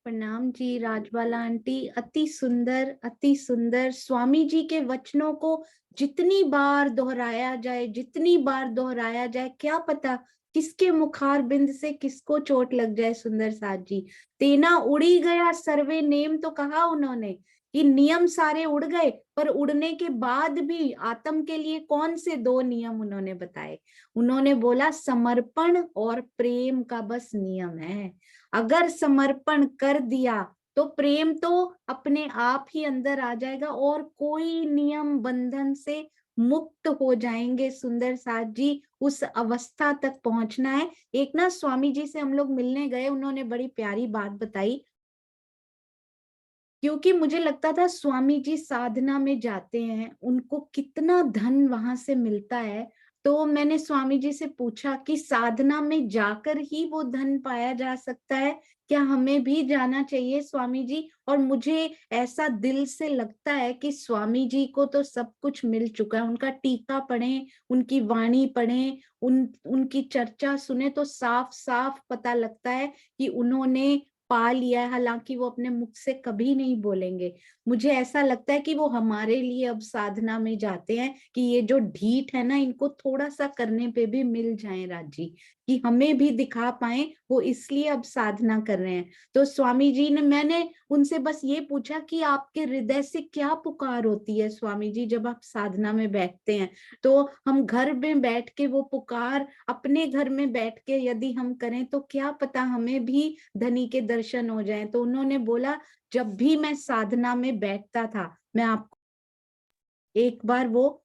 प्रणाम जी राजबाला आंटी, अति सुंदर, अति सुंदर। स्वामी जी के वचनों को जितनी बार दोहराया जाए, जितनी बार दोहराया जाए, क्या पता किसके मुखार बिंद से किसको चोट लग जाए। सुंदर साथ जी, तेना उड़ी गया सर्वे नेम, तो कहा उन्होंने कि नियम सारे उड़ गए, पर उड़ने के बाद भी आत्म के लिए कौन से 2 नियम उन्होंने बताए। उन्होंने बोला समर्पण और प्रेम का बस नियम है। अगर समर्पण कर दिया तो प्रेम तो अपने आप ही अंदर आ जाएगा और कोई नियम बंधन से मुक्त हो जाएंगे। सुंदर साथ जी, उस अवस्था तक पहुंचना है। एक ना स्वामी जी से हम लोग मिलने गए, उन्होंने बड़ी प्यारी बात बताई, क्योंकि मुझे लगता था स्वामी जी साधना में जाते हैं, उनको कितना धन वहां से मिलता है। तो मैंने स्वामी जी से पूछा कि साधना में जाकर ही वो धन पाया जा सकता है, क्या हमें भी जाना चाहिए स्वामी जी। और मुझे ऐसा दिल से लगता है कि स्वामी जी को तो सब कुछ मिल चुका है। उनका टीका पढ़ें, उनकी वाणी पढ़ें, उनकी चर्चा सुने तो साफ साफ पता लगता है कि उन्होंने पा लिया है। हालांकि वो अपने मुख से कभी नहीं बोलेंगे। मुझे ऐसा लगता है कि वो हमारे लिए अब साधना में जाते हैं कि ये जो ढीठ है ना, इनको थोड़ा सा करने पे भी मिल जाए राजी, कि हमें भी दिखा पाए। वो इसलिए अब साधना कर रहे हैं। तो स्वामी जी ने, मैंने उनसे बस ये पूछा कि आपके हृदय से क्या पुकार होती है स्वामी जी जब आप साधना में बैठते हैं। तो हम घर में बैठ के वो पुकार अपने घर में बैठ के यदि हम करें तो क्या पता हमें भी धनी के दर्शन हो जाएं। तो उन्होंने बोला जब भी मैं साधना में बैठता था, मैं आपको एक बार वो,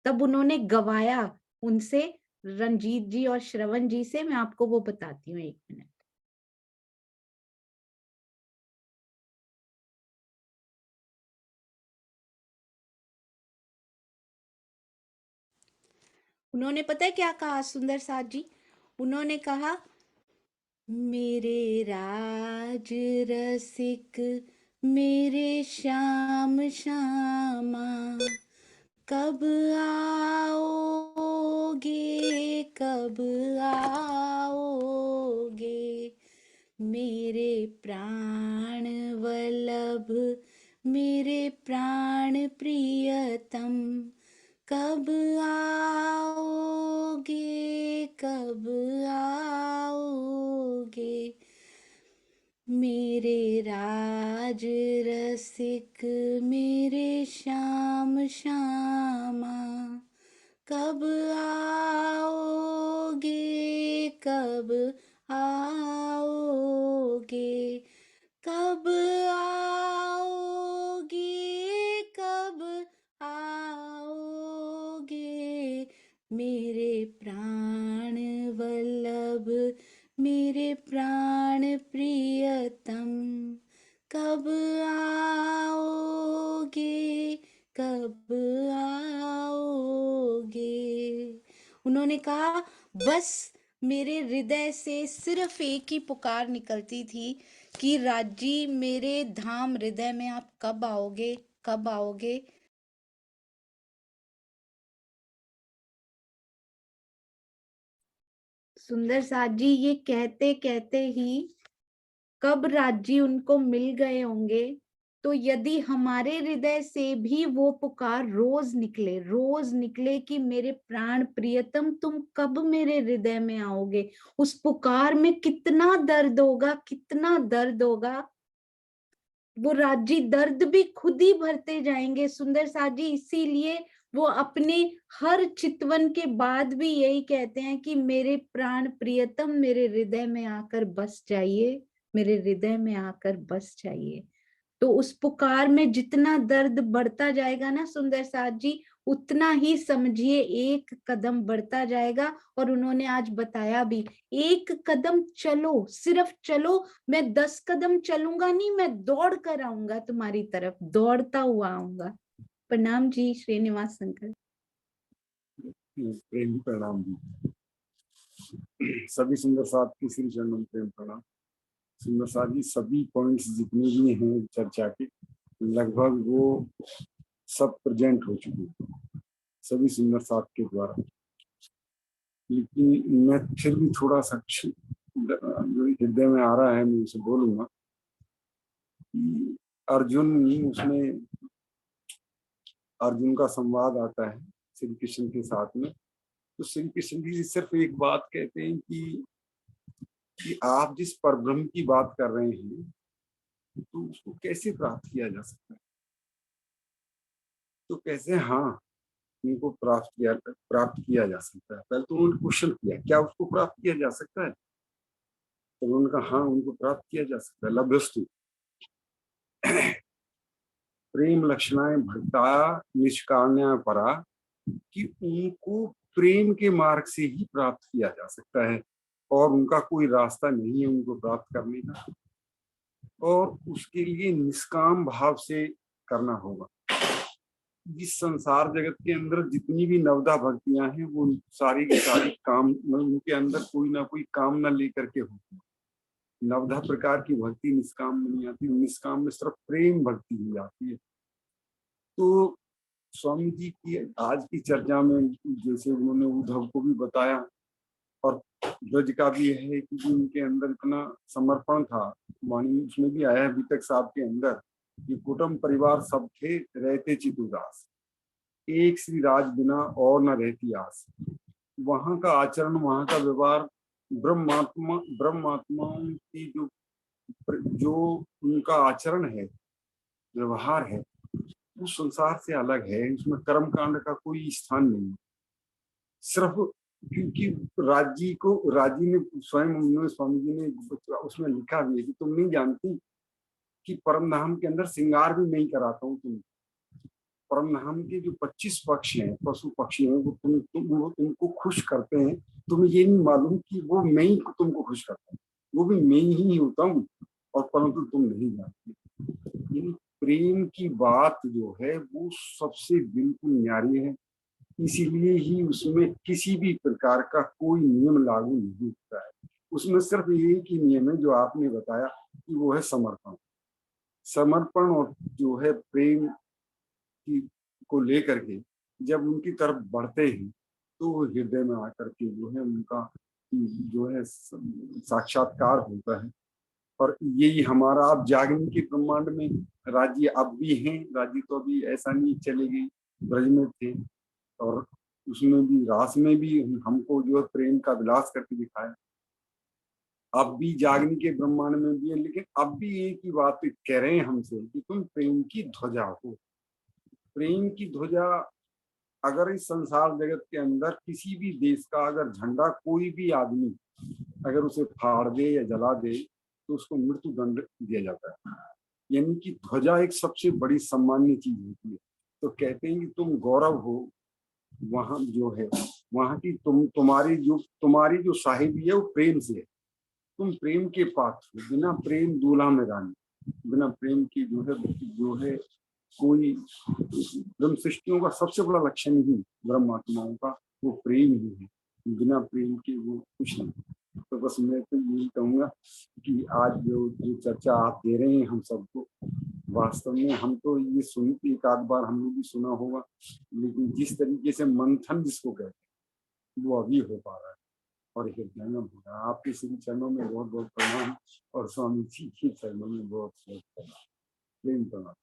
तब उन्होंने गवाया उनसे, रंजीत जी और श्रवण जी से, मैं आपको वो बताती हूँ 1 मिनट। उन्होंने पता है क्या कहा सुंदर साथ जी, उन्होंने कहा मेरे राज रसिक मेरे श्याम श्यामा, कब आओगे कब आओगे मेरे प्राण वल्लभ मेरे प्राण प्रियतम, कब आओगे कब आओगे मेरे राज रसिक मेरे श्याम श्यामा, कब आओगे कब आओगे कब आओगे कब आओगे मेरे प्राण वल्लभ मेरे प्राण प्रियतम, कब आओगे कब आओगे। उन्होंने कहा बस मेरे हृदय से सिर्फ एक ही पुकार निकलती थी कि राजी मेरे धाम हृदय में आप कब आओगे कब आओगे। सुंदर साथ जी ये कहते कहते ही कब राजी उनको मिल गए होंगे। तो यदि हमारे हृदय से भी वो पुकार रोज निकले कि मेरे प्राण प्रियतम तुम कब मेरे हृदय में आओगे, उस पुकार में कितना दर्द होगा कितना दर्द होगा। वो राजी दर्द भी खुद ही भरते जाएंगे सुंदर साथ जी। इसीलिए वो अपने हर चितवन के बाद भी यही कहते हैं कि मेरे प्राण प्रियतम मेरे हृदय में आकर बस जाइए, मेरे हृदय में आकर बस जाइए। तो उस पुकार में जितना दर्द बढ़ता जाएगा ना सुंदर साथ जी, उतना ही समझिए एक कदम बढ़ता जाएगा। और उन्होंने आज बताया भी, एक कदम चलो, सिर्फ चलो, मैं 10 कदम चलूंगा नहीं, मैं दौड़ कर आऊंगा तुम्हारी तरफ, दौड़ता हुआ आऊंगा। प्रणाम जी श्रीनिवास शंकर। प्रेम प्रणाम जी। सभी सुंदर साथ की श्री चरणों में प्रेम प्रणाम। सुंदर साथ जी सभी पॉइंट्स जितने भी हैं चर्चा के लगभग वो सब प्रेजेंट हो चुके हैं सभी सुंदर साथ के द्वारा। लेकिन मैं फिर भी थोड़ा सा जो हृदय में आ रहा है मैं उसे बोलूंगा। अर्जुन, उसमें अर्जुन का संवाद आता है श्री कृष्ण के साथ में। तो श्री कृष्ण जी सिर्फ एक बात कहते हैं कि आप जिस परब्रह्म की बात कर रहे हैं तो उसको कैसे प्राप्त किया जा सकता है। तो कैसे, हाँ उनको प्राप्त किया जा सकता है। पहले तो उन्होंने क्वेश्चन किया क्या उसको प्राप्त किया जा सकता है, तो उन्होंने कहा हाँ उनको प्राप्त किया जा सकता है। लभ्यस्तु प्रेम लक्षणाएं भक्ता निष्कारण्या परा, कि उनको प्रेम के मार्ग से ही प्राप्त किया जा सकता है और उनका कोई रास्ता नहीं है उनको प्राप्त करने का। और उसके लिए निष्काम भाव से करना होगा। इस संसार जगत के अंदर जितनी भी नवदा भक्तियां हैं वो सारी की सारी काम, उनके अंदर कोई ना कोई कामना लेकर के होती है। नवदा प्रकार की भक्ति निष्काम में नहीं आती, निष्काम में सिर्फ प्रेम भक्ति ही आती है। तो स्वामी जी की आज की चर्चा में जैसे उन्होंने उद्धव को भी बताया और ब्रज का भी है कि उनके अंदर इतना समर्पण था। वाणी उसमें भी आया है वितक साहब के अंदर कि कुटुंब परिवार सब थे रहते चित उदास, एक श्री राज बिना और न रहती आस। वहां का आचरण, वहां का व्यवहार ब्रह्मात्माओं की जो उनका आचरण है, व्यवहार है, वो संसार से अलग है। उसमें कर्म कांड का कोई स्थान नहीं है। सिर्फ क्योंकि राजी ने स्वयं स्वामी जी ने उसमें लिखा भी है कि तुम नहीं जानती कि परम धाम के अंदर श्रृंगार भी मैं ही कराता हूँ। तुम परम धाम के जो 25 पक्ष हैं, पशु पक्षी हैं, वो तुमको खुश करते हैं। तुम्हें ये नहीं मालूम कि वो मैं ही तुमको खुश करता हूँ, वो भी मैं ही होता हूँ, और परंतु तुम नहीं जानते। प्रेम की बात जो है वो सबसे बिल्कुल न्यारी है। इसीलिए ही उसमें किसी भी प्रकार का कोई नियम लागू नहीं होता है। उसमें सिर्फ एक ही नियम है जो आपने बताया कि वो है समर्पण। समर्पण और जो है प्रेम की को लेकर के जब उनकी तरफ बढ़ते हैं तो हृदय में आकर के जो है उनका जो है साक्षात्कार होता है। और यही हमारा अब जागने के ब्रह्मांड में राज्य अब भी हैं। राज्य तो अभी ऐसा नहीं चले गए, ब्रज में थे और उसमें भी रास में भी हमको जो है प्रेम का विलास करके दिखाया। अब भी जागने के ब्रह्मांड में भी है, लेकिन अब भी एक ही बात कह रहे हैं हमसे कि तुम प्रेम की ध्वजा हो। प्रेम की ध्वजा अगर इस संसार जगत के अंदर किसी भी देश का अगर झंडा कोई भी आदमी अगर उसे फाड़ दे या जला दे तो उसको मृत्यु दंड दिया जाता है। यानी कि ध्वजा एक सबसे बड़ी सम्मान्य चीज होती है। तो कहते हैं कि तुम गौरव हो वहां जो है, वहां की तुम्हारी जो साहिबी है वो प्रेम से है। तुम प्रेम के पात्र हो। बिना प्रेम दूल्हा में रानी, बिना प्रेम की जो है कोई ब्रह्म सृष्टियों का सबसे बड़ा लक्षण ही ब्रह्मात्माओं का वो प्रेम ही है। बिना प्रेम के वो कुछ नहीं। तो बस मैं तो यही कहूंगा कि आज जो चर्चा आप दे रहे हैं हम सबको, वास्तव में हम तो ये सुन एक आध बार हमने भी सुना होगा, लेकिन जिस तरीके से मंथन जिसको कहते हैं वो अभी हो पा रहा है और हृदयंगम हो रहा है। आपके श्री चरणों में बहुत बहुत प्रणाम और स्वामी जी के चरणों में बहुत बहुत प्रेम प्रणाम।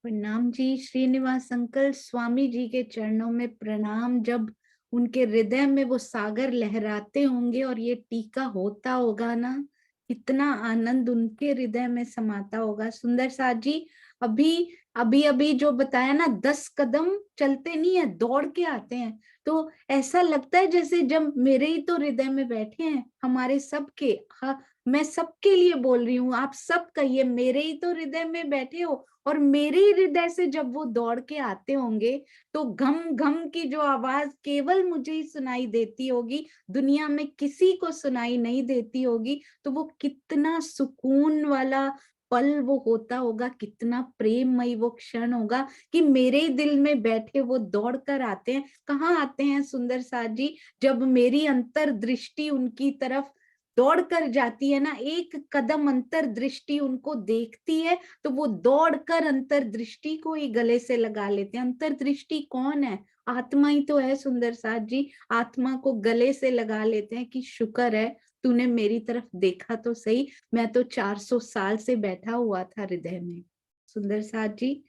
प्रणाम जी। श्रीनिवास अंकल, स्वामी जी के चरणों में प्रणाम। जब उनके हृदय में वो सागर लहराते होंगे और ये टीका होता होगा ना, इतना आनंद उनके हृदय में समाता होगा। सुंदर साथ जी, अभी जो बताया ना, 10 कदम चलते नहीं है, दौड़ के आते हैं। तो ऐसा लगता है जैसे जब मेरे ही तो हृदय में बैठे हैं, हमारे सबके। हाँ, मैं सबके लिए बोल रही हूँ, आप सब कहिए, मेरे ही तो हृदय में बैठे हो। और मेरे हृदय से जब वो दौड़ के आते होंगे तो घम घम की जो आवाज केवल मुझे ही सुनाई देती होगी, दुनिया में किसी को सुनाई नहीं देती होगी। तो वो कितना सुकून वाला पल वो होता होगा, कितना प्रेममयी वो क्षण होगा कि मेरे दिल में बैठे वो दौड़ कर आते हैं। कहाँ आते हैं सुंदर साथ जी? जब मेरी अंतर दृष्टि उनकी तरफ दौड़ कर जाती है ना, एक कदम अंतर दृष्टि उनको देखती है तो वो दौड़कर अंतर दृष्टि को ही गले से लगा लेते हैं। अंतर दृष्टि कौन है? आत्मा ही तो है सुंदर साथ जी। आत्मा को गले से लगा लेते हैं कि शुक्र है तूने मेरी तरफ देखा तो सही, मैं तो 400 साल से बैठा हुआ था हृदय में। सुंदर साथ जी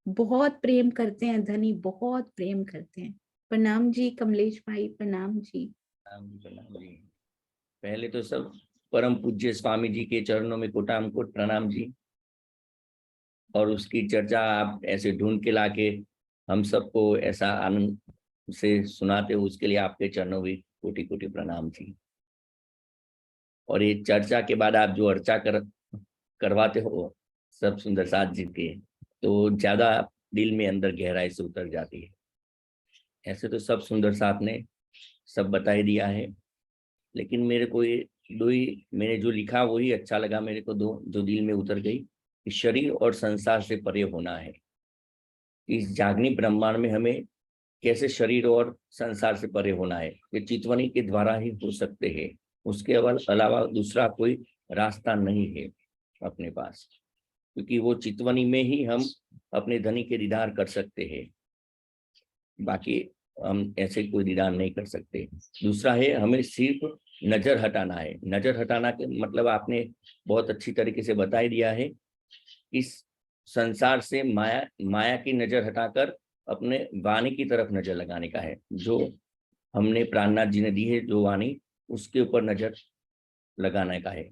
बहुत प्रेम करते हैं धनी, बहुत प्रेम करते हैं। प्रणाम जी कमलेश भाई, प्रणाम जी। प्रणाम जी। पहले तो सब परम पूज्य स्वामी जी के चरणों में कोटाम कोट प्रणाम जी। और उसकी चर्चा आप ऐसे ढूंढ के लाके हम सबको ऐसा आनंद से सुनाते हो, उसके लिए आपके चरणों में कोटि कोटि प्रणाम जी। और ये चर्चा के बाद आप जो अर्चा करवाते हो सब सुंदर साथ जी के, तो ज्यादा दिल में अंदर गहराई से उतर जाती है। ऐसे तो सब सुंदर साथ ने सब बता ही दिया है, लेकिन मेरे को ये दो ही मैंने जो लिखा वही अच्छा लगा मेरे को, दो जो दिल में उतर गई कि शरीर और संसार से परे होना है। इस जागनी ब्रह्मांड में हमें कैसे शरीर और संसार से परे होना है, ये चितवनी के द्वारा ही हो सकते हैं। उसके अलावा दूसरा कोई रास्ता नहीं है अपने पास, क्योंकि वो चितवनी में ही हम अपने धनी के दीदार कर सकते हैं, बाकी हम ऐसे कोई दीदार नहीं कर सकते। दूसरा है हमें सिर्फ नजर हटाना है। नजर हटाना के मतलब आपने बहुत अच्छी तरीके से बता ही दिया है। इस संसार से माया की नजर हटाकर अपने वाणी की तरफ नजर लगाने का है। जो हमने प्राणनाथ जी ने दी है जो वाणी, उसके ऊपर नजर लगाने का है।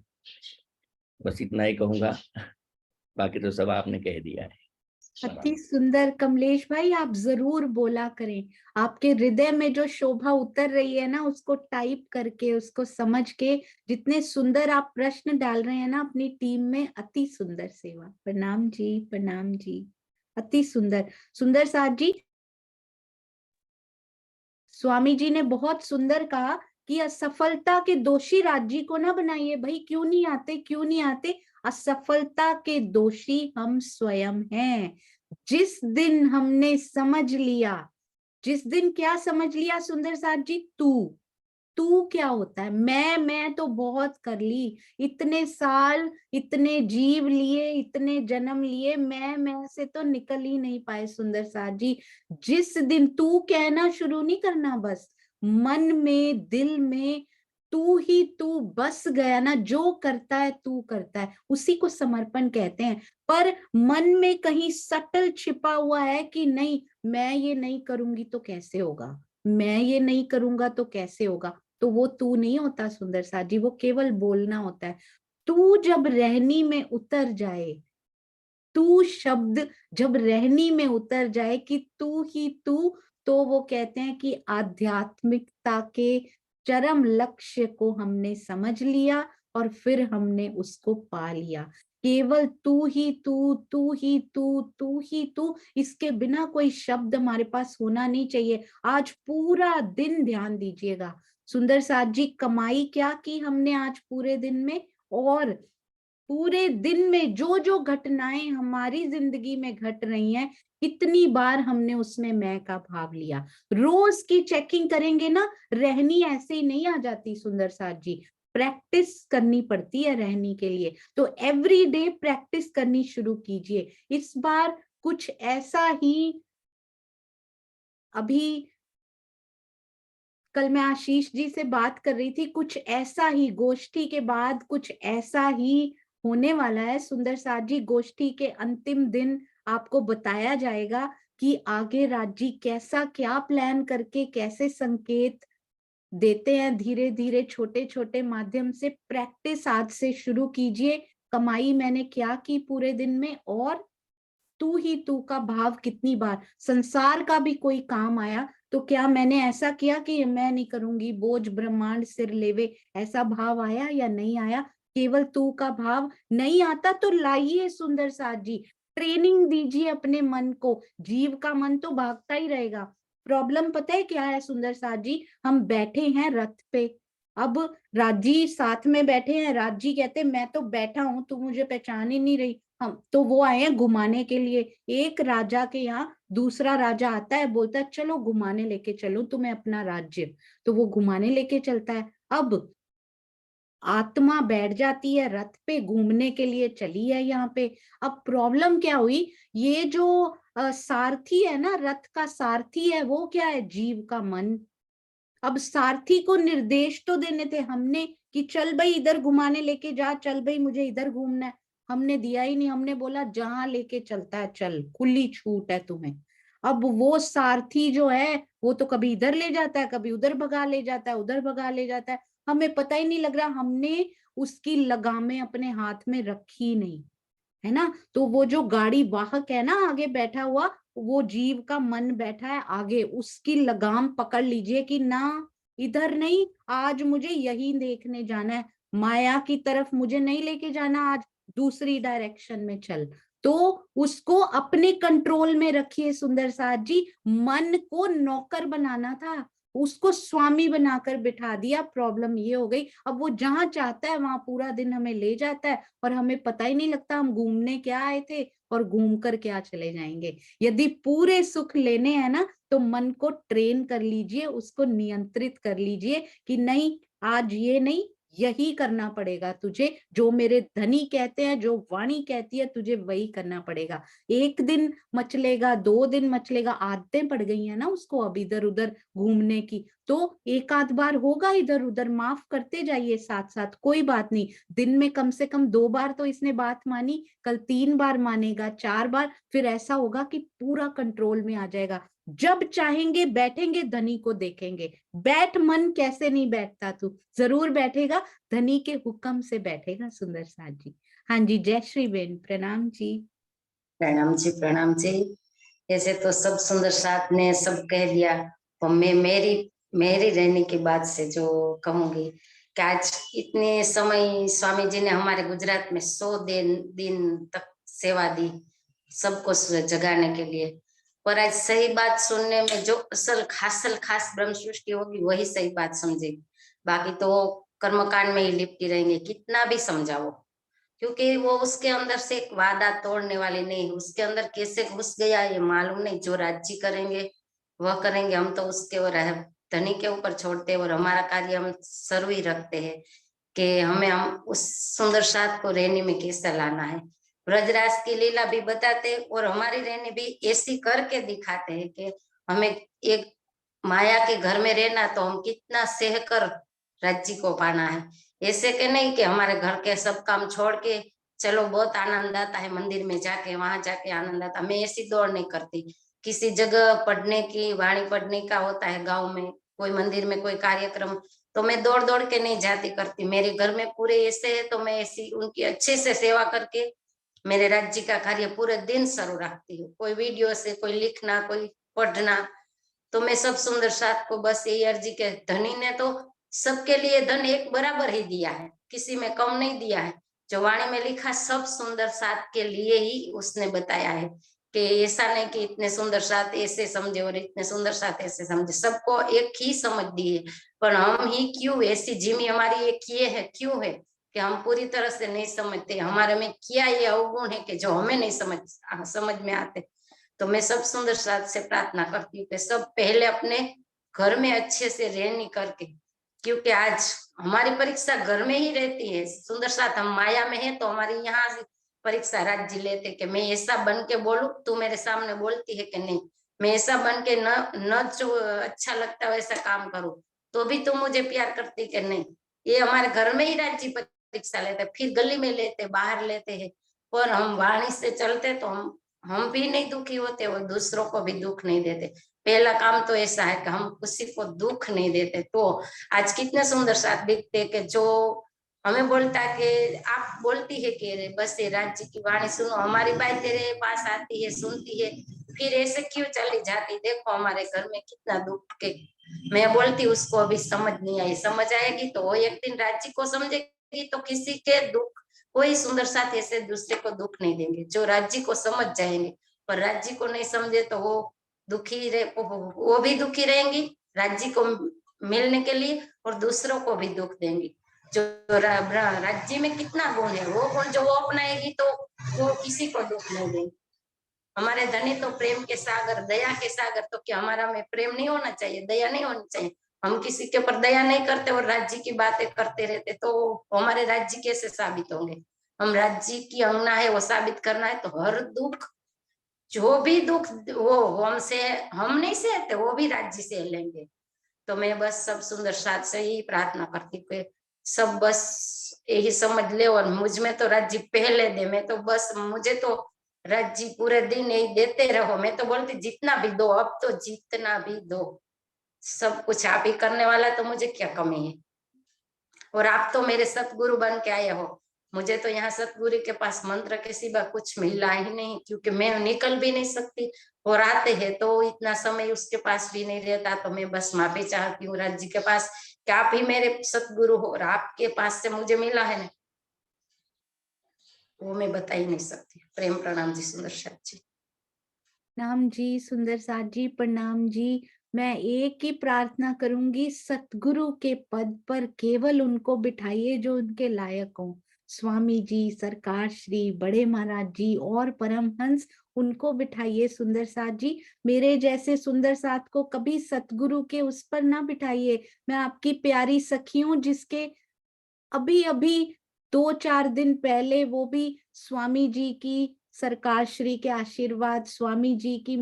बस इतना ही कहूंगा, बाकी तो सब आपने कह दिया है। अति सुंदर कमलेश भाई, आप जरूर बोला करें। आपके हृदय में जो शोभा उतर रही है ना, उसको टाइप करके, उसको समझ के, जितने सुंदर आप प्रश्न डाल रहे हैं ना अपनी टीम में, अति सुंदर सेवा। प्रणाम जी, प्रणाम जी, अति सुंदर। सुंदर साथ जी, स्वामी जी ने बहुत सुंदर कहा कि असफलता के दोषी राज्य को ना बनाइए भाई। क्यों नहीं आते, क्यों नहीं आते? असफलता के दोषी हम स्वयं हैं। जिस दिन हमने समझ लिया, जिस दिन क्या समझ लिया सुंदर साथ जी? तू तू क्या होता है? मैं तो बहुत कर ली, इतने साल, इतने जीव लिए, इतने जन्म लिए, मैं से तो निकल ही नहीं पाए। सुंदर साथ जी, जिस दिन तू कहना शुरू नहीं करना, बस मन में, दिल में तू ही तू बस गया ना, जो करता है तू करता है, उसी को समर्पण कहते हैं। पर मन में कहीं सटल छिपा हुआ है कि नहीं, मैं ये नहीं करूंगी तो कैसे होगा, मैं ये नहीं करूंगा तो कैसे होगा, तो वो तू नहीं होता सुंदर साथ जी, वो केवल बोलना होता है। तू जब रहनी में उतर जाए, तू शब्द जब रहनी में उतर जाए कि तू ही तू, तो वो कहते हैं कि आध्यात्मिकता के चरम लक्ष्य को हमने समझ लिया और फिर हमने उसको पा लिया। केवल तू ही तू, तू ही तू, तू ही तू, इसके बिना कोई शब्द हमारे पास होना नहीं चाहिए। आज पूरा दिन ध्यान दीजिएगा सुंदर साथ जी, कमाई क्या की हमने आज पूरे दिन में, और पूरे दिन में जो जो घटनाएं हमारी जिंदगी में घट रही हैं, कितनी बार हमने उसमें मैं का भाव लिया। रोज की चेकिंग करेंगे ना, रहनी ऐसे ही नहीं आ जाती सुंदर साथ जी, प्रैक्टिस करनी पड़ती है रहने के लिए। तो एवरी डे प्रैक्टिस करनी शुरू कीजिए। इस बार कुछ ऐसा ही, अभी कल मैं आशीष जी से बात कर रही थी, कुछ ऐसा ही गोष्ठी के बाद कुछ ऐसा ही होने वाला है सुंदर साथ जी। गोष्ठी के अंतिम दिन आपको बताया जाएगा कि आगे राज्य कैसा, क्या प्लान करके, कैसे संकेत देते हैं। धीरे धीरे छोटे छोटे माध्यम से प्रैक्टिस आज से शुरू कीजिए। कमाई मैंने क्या की पूरे दिन में, और तू ही तू का भाव कितनी बार, संसार का भी कोई काम आया तो क्या मैंने ऐसा किया कि मैं नहीं करूंगी, बोझ ब्रह्मांड सिर लेवे, ऐसा भाव आया या नहीं आया? केवल तू का भाव नहीं आता तो लाइए सुंदर साथ जी, ट्रेनिंग दीजिए अपने मन को। जीव का मन तो भागता ही रहेगा। प्रॉब्लम पता है क्या है सुंदर साथ जी? हम बैठे हैं रथ पे, अब राजी साथ में बैठे हैं, राजी कहते मैं तो बैठा हूं, तू मुझे पहचान ही नहीं रही, हम तो वो आए हैं घुमाने के लिए। एक राजा के यहाँ दूसरा राजा आता है, बोलता है चलो घुमाने लेके चलो तुम्हें अपना राज्य, तो वो घुमाने लेके चलता है। अब आत्मा बैठ जाती है रथ पे, घूमने के लिए चली है यहाँ पे। अब प्रॉब्लम क्या हुई, ये जो सारथी है ना, रथ का सारथी है, वो क्या है? जीव का मन। अब सारथी को निर्देश तो देने थे हमने कि चल भाई इधर घुमाने लेके जा, चल भाई मुझे इधर घूमना है, हमने दिया ही नहीं। हमने बोला जहां लेके चलता है चल, खुली छूट है तुम्हें। अब वो सारथी जो है वो तो कभी इधर ले जाता है, कभी उधर भगा ले जाता है, उधर भगा ले जाता है, हमें पता ही नहीं लग रहा। हमने उसकी लगामें अपने हाथ में रखी नहीं है ना। तो वो जो गाड़ी वाहक है ना आगे बैठा हुआ, वो जीव का मन बैठा है आगे, उसकी लगाम पकड़ लीजिए कि ना इधर नहीं, आज मुझे यही देखने जाना है, माया की तरफ मुझे नहीं लेके जाना, आज दूसरी डायरेक्शन में चल। तो उसको अपने कंट्रोल में रखिए सुंदर साथ जी। मन को नौकर बनाना था, उसको स्वामी बनाकर बिठा दिया। प्रॉब्लम ये हो गई, अब वो जहां चाहता है वहां पूरा दिन हमें ले जाता है और हमें पता ही नहीं लगता हम घूमने क्या आए थे और घूम कर क्या चले जाएंगे। यदि पूरे सुख लेने हैं ना, तो मन को ट्रेन कर लीजिए, उसको नियंत्रित कर लीजिए कि नहीं आज ये नहीं, यही करना पड़ेगा तुझे, जो मेरे धनी कहते हैं, जो वाणी कहती है तुझे वही करना पड़ेगा। एक दिन मचलेगा, 2 दिन मचलेगा, आदतें पड़ गई है ना उसको अब इधर उधर घूमने की, तो एक आध बार होगा इधर उधर, माफ करते जाइए साथ साथ, कोई बात नहीं। दिन में कम से कम 2 बार तो इसने बात मानी, कल 3 बार मानेगा, 4 बार, फिर ऐसा होगा कि पूरा कंट्रोल में आ जाएगा। जब चाहेंगे बैठेंगे, धनी को देखेंगे। बैठ मन, कैसे नहीं बैठता तू, जरूर बैठेगा, धनी के हुक्म से बैठेगा सुंदर साथ जी। हाँ जी, जय श्री बेन, प्रणाम जी। प्रणाम जी, प्रणाम जी। ऐसे तो सब सुंदर साथ ने सब कह दिया, तो मैं मेरी रहने की बात से जो कहूंगी कि आज इतने समय स्वामी जी ने हमारे गुजरात में 100 दिन तक सेवा दी सबको जगाने के लिए। पर आज सही बात सुनने में जो असल खास ब्रह्म सृष्टि होगी वही सही बात समझेगी, बाकी तो कर्मकांड में ही लिपटी रहेंगे, कितना भी समझाओ, क्योंकि वो उसके अंदर से एक वादा तोड़ने वाली नहीं, उसके अंदर कैसे घुस गया ये मालूम नहीं। जो राज्य करेंगे वह करेंगे, हम तो उसके वो धनी के ऊपर छोड़ते हैं और हमारा कार्य हम सर्व ही रखते हैं कि हम उस सुंदर साथ को रहने में कैसा लाना है। ब्रजराज की लीला भी बताते हैं और हमारी रहनी भी ऐसी करके दिखाते हैं कि हमें एक माया के घर में रहना तो हम कितना सहकर राज्य को पाना है। ऐसे के नहीं कि हमारे घर के सब काम छोड़ के चलो बहुत आनंद आता है मंदिर में जाके, वहां जाके आनंद आता। मैं ऐसी दौड़ नहीं करती। किसी जगह पढ़ने की, वाणी पढ़ने का होता है गांव में, कोई मंदिर में कोई कार्यक्रम, तो मैं दौड़ दौड़ के नहीं जाती करती। मेरे घर में पूरे ऐसे है तो मैं ऐसी उनकी अच्छे से सेवा करके मेरे राज्य का कार्य पूरे दिन शुरू रखती हूँ। कोई वीडियो से, कोई लिखना, कोई पढ़ना, तो मैं सब सुंदर साथ को बस यही अर्जी के धनी ने तो सबके लिए धन एक बराबर ही दिया है, किसी में कम नहीं दिया है। जो वाणी में लिखा सब सुंदर साथ के लिए ही उसने बताया है कि ऐसा नहीं कि इतने सुंदर साथ ऐसे समझे और इतने सुंदर साथ ऐसे समझे, सबको एक ही समझ दी है। पर हम ही क्यों ऐसी जिम्मी हमारी एक ये है, क्यों है कि हम पूरी तरह से नहीं समझते। हमारे में क्या ये अवगुण है कि जो हमें नहीं समझ में आते। तो मैं सब सुंदर साथ से प्रार्थना करती हूँ कि सब पहले अपने घर में अच्छे से रहनी करके, क्योंकि आज हमारी परीक्षा घर में ही रहती है। सुंदर साथ हम माया में है तो हमारी यहाँ परीक्षा राज्य लेते कि मैं ऐसा बन के बोलूं, तू मेरे सामने बोलती है कि नहीं, मैं ऐसा बन के न जो अच्छा लगता वैसा काम करूं तो भी तू मुझे प्यार करती कि नहीं। ये हमारे घर में ही राज्य परीक्षा लेते, फिर गली में लेते, बाहर लेते हैं। पर हम वाणी से चलते तो हम भी नहीं दुखी होते और दूसरों को भी दुख नहीं देते। पहला काम तो ऐसा है कि हम किसी को दुख नहीं देते। तो आज कितने सुंदर साथ दिखते कि जो हमें बोलता है कि आप बोलती है कि बस ये राज्य की वाणी सुनो, हमारी बात तेरे पास आती है, सुनती है, फिर ऐसे क्यों चली जाती। देखो हमारे घर में कितना दुख के मैं बोलती, उसको अभी समझ नहीं आई, समझ आएगी तो वो एक दिन राज्य को समझेगी तो किसी के दुख, कोई सुंदर साथ ऐसे दूसरे को दुख नहीं देंगे जो राज्य को समझ जाएंगे। पर राज्य को नहीं समझे तो वो दुखी रहे, वो भी दुखी रहेंगी राज्य को मिलने के लिए और दूसरों को भी दुख देंगी। जो राज्य में कितना गुण है, वो गुण जो वो अपनाएगी तो वो किसी को दुख नहीं देंगी। हमारे धनी तो प्रेम के सागर, दया के सागर, तो क्या हमारा में प्रेम नहीं होना चाहिए, दया नहीं होनी चाहिए। हम किसी के ऊपर दया नहीं करते और राज्य की बातें करते रहते तो हमारे राज्य कैसे साबित होंगे। हम राज्य की अंगना है वो साबित करना है तो हर दुख, जो भी दुख वो हमसे हम नहीं सहते वो भी राज्य से लेंगे। तो मैं बस सब सुंदर साथ से ही प्रार्थना करती हूँ सब बस यही समझ ले और मुझ में तो राज्य पहले दे। मैं तो बस मुझे तो राज्य पूरे दिन यही देते रहो। मैं तो बोलती जितना भी दो, अब तो जितना भी दो, सब कुछ आप ही करने वाला, तो मुझे क्या कमी है। और आप तो मेरे सतगुरु बन के आए हो। मुझे तो यहाँ सतगुरु के पास मंत्र के सिवा कुछ मिला ही नहीं, क्योंकि मैं निकल भी नहीं सकती और आते हैं तो इतना समय उसके पास भी नहीं रहता। तो मैं बस माफी चाहती हूँ राज्य के पास कि आप ही मेरे सतगुरु हो और आपके पास से मुझे मिला है ना, वो मैं बता ही नहीं सकती। प्रेम प्रणाम जी सुंदर साथ जी। प्रणाम जी सुंदर साथ जी, प्रणाम जी। मैं एक ही प्रार्थना करूंगी, सतगुरु के पद पर केवल उनको बिठाइए जो उनके लायक हो। स्वामी जी, सरकार श्री, बड़े महाराज जी और परमहंस, उनको बिठाइए सुंदर साथ जी। मेरे जैसे सुंदर साथ को कभी सतगुरु के उस पर ना बिठाइए। मैं आपकी प्यारी सखी हूँ जिसके अभी अभी 2-4 दिन पहले वो भी स्वामी जी की, सरकार श्री के आशीर्वाद, स्वामी जी की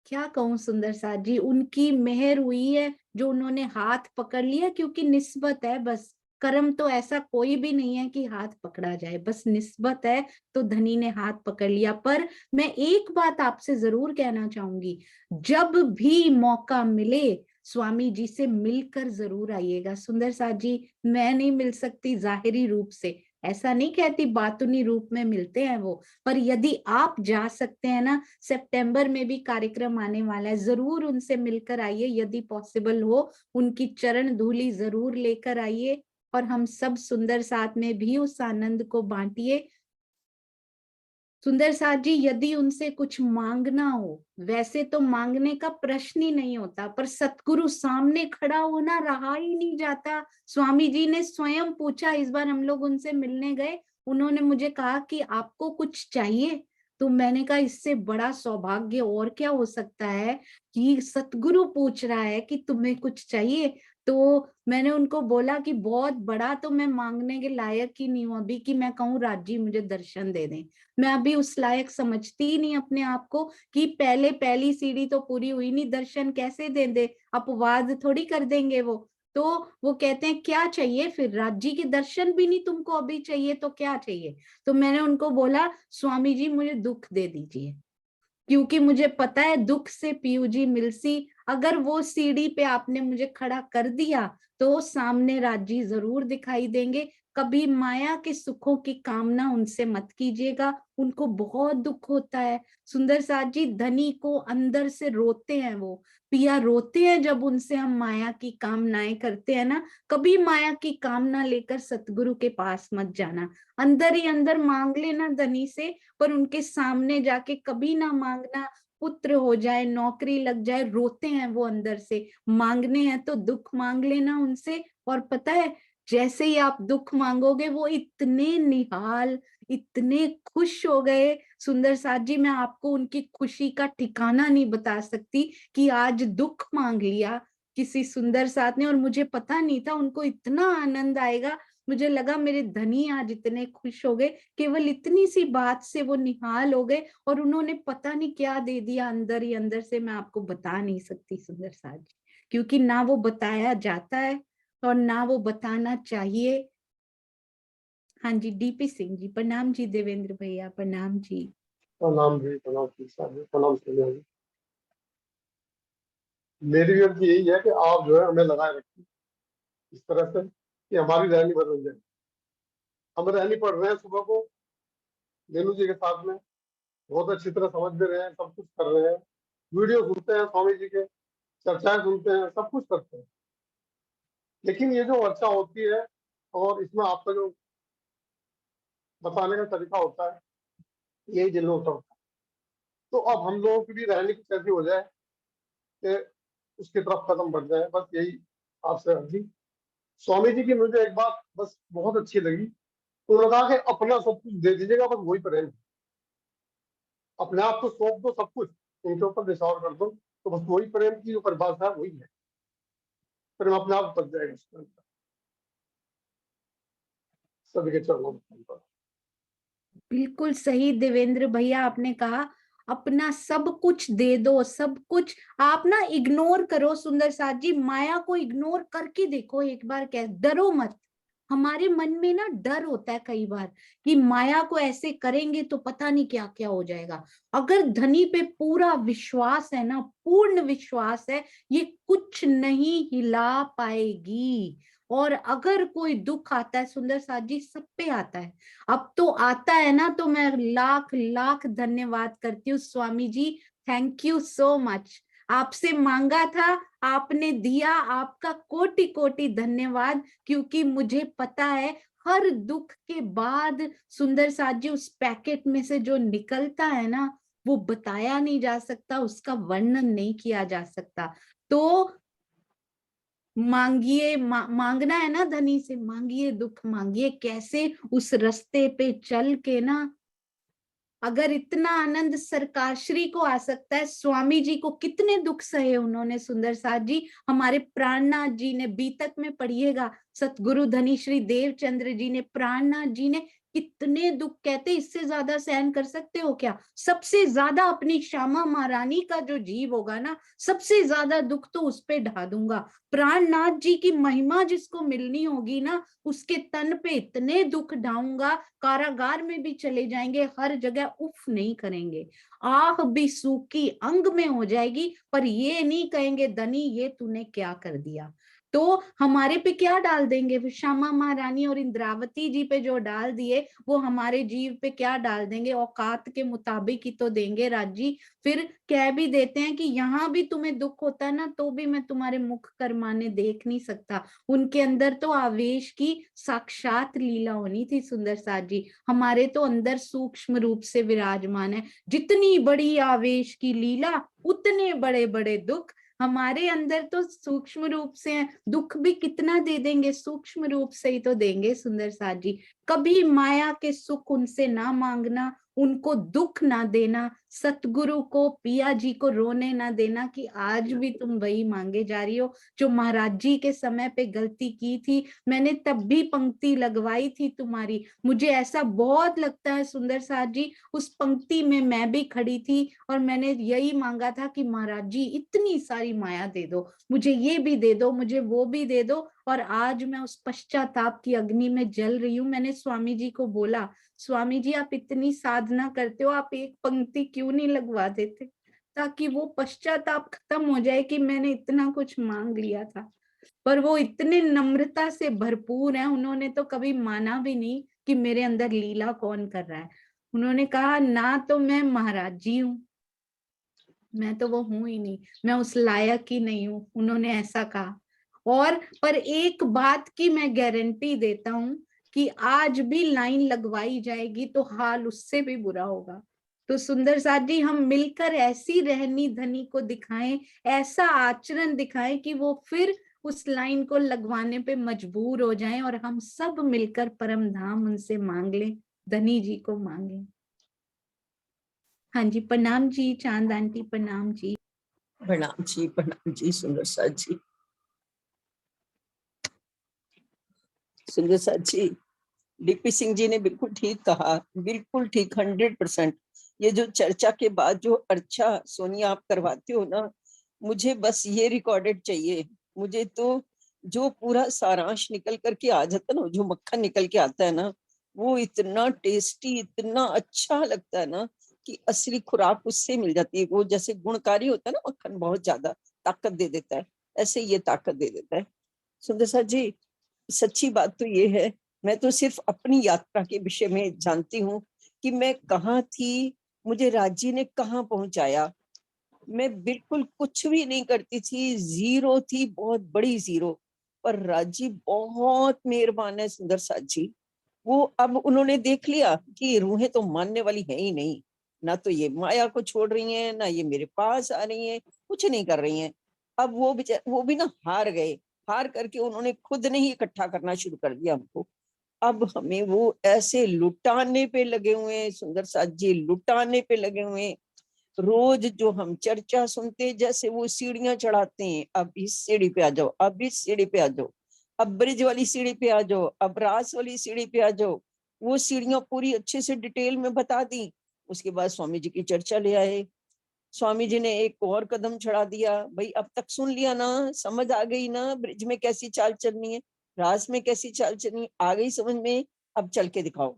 क्या कहूँ सुंदर साथ जी, उनकी मेहर हुई है जो उन्होंने हाथ पकड़ लिया। क्योंकि निस्बत है, बस कर्म तो ऐसा कोई भी नहीं है कि हाथ पकड़ा जाए, बस निस्बत है। तो धनी ने हाथ पकड़ लिया। पर मैं एक बात आपसे जरूर कहना चाहूंगी, जब भी मौका मिले स्वामी जी से मिलकर जरूर आइएगा। सुंदर साथ जी, मैं नहीं मिल सकती जाहिरी रूप से, ऐसा नहीं कहती, बातुनी रूप में मिलते हैं वो, पर यदि आप जा सकते हैं ना, सितंबर में भी कार्यक्रम आने वाला है, जरूर उनसे मिलकर आइए। यदि पॉसिबल हो उनकी चरण धूलि जरूर लेकर आइए और हम सब सुंदर साथ में भी उस आनंद को बांटिए। सुंदर साथ जी, यदि उनसे कुछ मांगना हो, वैसे तो मांगने का प्रश्न ही नहीं होता, पर सतगुरु सामने खड़ा होना रहा ही नहीं जाता। स्वामी जी ने स्वयं पूछा, इस बार हम लोग उनसे मिलने गए, उन्होंने मुझे कहा कि आपको कुछ चाहिए, तो मैंने कहा इससे बड़ा सौभाग्य और क्या हो सकता है कि सतगुरु पूछ रहा है कि तुम्हें कुछ चाहिए। तो मैंने उनको बोला कि बहुत बड़ा तो मैं मांगने के लायक ही नहीं हूं अभी कि मैं कहूँ राजी मुझे दर्शन दे दें। मैं अभी उस लायक समझती ही नहीं अपने आप को कि पहले पहली सीढ़ी तो पूरी हुई नहीं, दर्शन कैसे दे अपवाद थोड़ी कर देंगे वो। तो वो कहते हैं क्या चाहिए फिर, राजी के दर्शन भी नहीं तुमको अभी चाहिए तो क्या चाहिए। तो मैंने उनको बोला स्वामी जी मुझे दुख दे दीजिए, क्योंकि मुझे पता है दुख से पीयू जी मिलसी, अगर वो सीढ़ी पे आपने मुझे खड़ा कर दिया तो सामने राजी जरूर दिखाई देंगे। कभी माया के सुखों की कामना उनसे मत कीजिएगा, उनको बहुत दुख होता है। सुंदर साथ जी धनी को अंदर से रोते हैं, वो पिया रोते हैं जब उनसे हम माया की कामनाएं करते हैं ना। कभी माया की कामना लेकर सतगुरु के पास मत जाना, अंदर ही अंदर मांग लेना धनी से, पर उनके सामने जाके कभी ना मांगना। पुत्र हो जाए, नौकरी लग जाए, रोते हैं वो अंदर से, मांगने हैं तो दुख मांग लेना उनसे। और पता है जैसे ही आप दुख मांगोगे वो इतने निहाल, इतने खुश हो गए सुंदर साथ जी, मैं आपको उनकी खुशी का ठिकाना नहीं बता सकती कि आज दुख मांग लिया किसी सुंदर साथ ने, और मुझे पता नहीं था उनको इतना आनंद आएगा। मुझे लगा मेरे धनी आज इतने खुश हो गए, केवल इतनी सी बात से वो निहाल हो गए, और उन्होंने पता नहीं क्या दे दिया अंदर ही अंदर से, मैं आपको बता नहीं सकती सुंदर साथ जी, क्योंकि ना वो बताया जाता है और ना वो बताना चाहिए। हाँ जी डीपी सिंह जी प्रणाम जी, देवेंद्र भैया प्रणाम जी। प्रणाम जी, प्रणाम जी, प्रणाम सोनिया जी। मेरी भी अर्जी यही है कि आप जो है हमें लगाए रखिए इस तरह से कि हमारी रहनी बदल जाए। हम रहनी पढ़ रहे हैं सुबह को नेनू जी के साथ में, बहुत अच्छी तरह समझ भी रहे हैं, सब कुछ कर रहे हैं, वीडियो सुनते हैं स्वामी जी के, चर्चाएं सुनते हैं, सब कुछ करते हैं। लेकिन ये जो चर्चा होती है और इसमें आपका जो बताने का तरीका होता है यही दिल में उतरता है। तो अब हम लोगों की भी रहनी कुछ ऐसी हो जाए कि उसकी तरफ कदम बढ़ जाए, बस यही आपसे अर्जी। स्वामी जी की मुझे एक बात बस बहुत अच्छी लगी, तो लगा कि अपना सब कुछ दे दीजिएगा, बस वही प्रेम, अपने आप को सौंप दो, सब कुछ उनके ऊपर निछावर कर दो, तो बस वही प्रेम की जो परिभाषा है वही है, प्रेम अपने आप बच जाएगा उसके अंदर। सभी के चरणों में बिल्कुल सही देवेंद्र भैया आपने कहा, अपना सब कुछ दे दो, सब कुछ आप ना इग्नोर करो सुंदर साथ जी, माया को इग्नोर करके देखो एक बार, क्या डरो मत। हमारे मन में ना डर होता है कई बार कि माया को ऐसे करेंगे तो पता नहीं क्या क्या हो जाएगा। अगर धनी पे पूरा विश्वास है ना, पूर्ण विश्वास है, ये कुछ नहीं हिला पाएगी। और अगर कोई दुख आता है सुंदर साथ जी, सब पे आता है, अब तो आता है ना, तो मैं लाख लाख धन्यवाद करती हूँ Swami ji, thank you so much. आपसे मांगा था, आपने दिया, आपका कोटि कोटि धन्यवाद, क्योंकि मुझे पता है हर दुख के बाद सुंदर साथ जी उस पैकेट में से जो निकलता है ना, वो बताया नहीं जा सकता, उसका वर्णन नहीं किया जा सकता। तो मांगिए, मांगना है ना धनी से, मांगिए दुख मांगिए, कैसे उस रास्ते पे चल के ना, अगर इतना आनंद सरकार श्री को आ सकता है, स्वामी जी को कितने दुख सहे उन्होंने सुंदर साथ जी, हमारे प्राणनाथ जी ने, बीतक में पढ़िएगा, सतगुरु धनी श्री देवचंद्र जी ने, प्राणनाथ जी ने कितने दुख, कहते इससे ज्यादा सहन कर सकते हो क्या। सबसे ज्यादा अपनी श्यामा महारानी का जो जीव होगा ना, सबसे ज्यादा दुख तो उस पे ढा दूंगा। प्राणनाथ जी की महिमा जिसको मिलनी होगी ना, उसके तन पे इतने दुख ढाऊंगा, कारागार में भी चले जाएंगे, हर जगह उफ नहीं करेंगे, आह भी सूखी अंग में हो जाएगी, पर ये नहीं कहेंगे धनी ये तूने क्या कर दिया। तो हमारे पे क्या डाल देंगे, वो श्यामा महारानी और इंद्रावती जी पे जो डाल दिए, वो हमारे जीव पे क्या डाल देंगे, औकात के मुताबिक ही तो देंगे राजी। फिर कह भी देते हैं कि यहाँ भी तुम्हें दुख होता है ना, तो भी मैं तुम्हारे मुख कर्माने देख नहीं सकता। उनके अंदर तो आवेश की साक्षात लीला होनी थी सुंदर साथ जी, हमारे तो अंदर सूक्ष्म रूप से विराजमान है। जितनी बड़ी आवेश की लीला उतने बड़े बड़े दुख, हमारे अंदर तो सूक्ष्म रूप से है, दुख भी कितना दे देंगे, सूक्ष्म रूप से ही तो देंगे सुंदर साथ जी। कभी माया के सुख उनसे ना मांगना, उनको दुख ना देना, सतगुरु को, पिया जी को रोने ना देना कि आज भी तुम वही मांगे जा रही हो जो महाराज जी के समय पे गलती की थी। मैंने तब भी पंक्ति लगवाई थी तुम्हारी। मुझे ऐसा बहुत लगता है सुंदर साथ जी, उस पंक्ति में मैं भी खड़ी थी और मैंने यही मांगा था कि महाराज जी इतनी सारी माया दे दो, मुझे ये भी दे दो, मुझे वो भी दे दो। और आज मैं उस पश्चाताप की अग्नि में जल रही हूँ। मैंने स्वामी जी को बोला, स्वामी जी आप इतनी साधना करते हो, आप एक पंक्ति क्यों नहीं लगवा देते ताकि वो पश्चाताप खत्म हो जाए कि मैंने इतना कुछ मांग लिया था। पर वो इतने नम्रता से भरपूर है, उन्होंने तो कभी माना भी नहीं कि मेरे अंदर लीला कौन कर रहा है। उन्होंने कहा ना तो मैं महाराज जी हूँ, मैं तो वो हूं ही नहीं, मैं उस लायक ही नहीं हूँ, उन्होंने ऐसा कहा। और पर एक बात की मैं गारंटी देता हूं कि आज भी लाइन लगवाई जाएगी तो हाल उससे भी बुरा होगा। तो सुंदर साथ जी हम मिलकर ऐसी रहनी धनी को दिखाएं, ऐसा आचरण दिखाएं कि वो फिर उस लाइन को लगवाने पे मजबूर हो जाएं और हम सब मिलकर परम धाम उनसे मांग लें, धनी जी को मांगे। हाँ जी, प्रणाम जी, चांद आंटी प्रणाम जी। प्रणाम जी सुंदर साथ जी। सुंदर साथ जी, डीपी सिंह जी ने बिल्कुल ठीक कहा, बिल्कुल ठीक, 100%। ये जो चर्चा के बाद जो अर्चा सोनिया आप करवाते हो ना, मुझे बस ये रिकॉर्डेड चाहिए। मुझे तो जो पूरा सारांश निकल करके आ जाता है ना, जो मक्खन निकल के आता है ना, वो इतना टेस्टी, इतना अच्छा लगता है ना कि असली खुराक उससे मिल जाती है। वो जैसे गुणकारी होता है ना मक्खन, बहुत ज्यादा ताकत दे देता है, ऐसे ये ताकत दे देता है। सुंदर साथ जी, सच्ची बात तो ये है, मैं तो सिर्फ अपनी यात्रा के विषय में जानती हूँ कि मैं कहाँ थी, मुझे राजी ने कहाँ पहुंचाया। मैं बिल्कुल कुछ भी नहीं करती थी, जीरो थी, बहुत बड़ी जीरो। पर राजी बहुत मेहरबान है सुंदर साथ जी। वो अब उन्होंने देख लिया कि रूहें तो मानने वाली है ही नहीं, ना तो ये माया को छोड़ रही हैं, ना ये मेरे पास आ रही हैं, कुछ नहीं कर रही हैं। अब वो भी ना हार गए, हार करके उन्होंने खुद ने ही इकट्ठा करना शुरू कर दिया हमको। अब हमें वो ऐसे लुटाने पे लगे हुए हैं सुंदर साथ जी, लुटाने पे लगे हुए हैं। रोज जो हम चर्चा सुनते, जैसे वो सीढ़ियां चढ़ाते हैं, अब इस सीढ़ी पे आ जाओ, अब इस सीढ़ी पे आ जाओ, अब ब्रिज वाली सीढ़ी पे आ जाओ, अब रास वाली सीढ़ी पे आ जाओ। वो सीढ़ियां पूरी अच्छे से डिटेल में बता दी। उसके बाद स्वामी जी की चर्चा ले आए। स्वामी जी ने एक और कदम चढ़ा दिया, भाई अब तक सुन लिया ना, समझ आ गई ना, ब्रिज में कैसी चाल चलनी है, रास में कैसी चाल चलनी है, आ गई समझ में, अब चल के दिखाओ।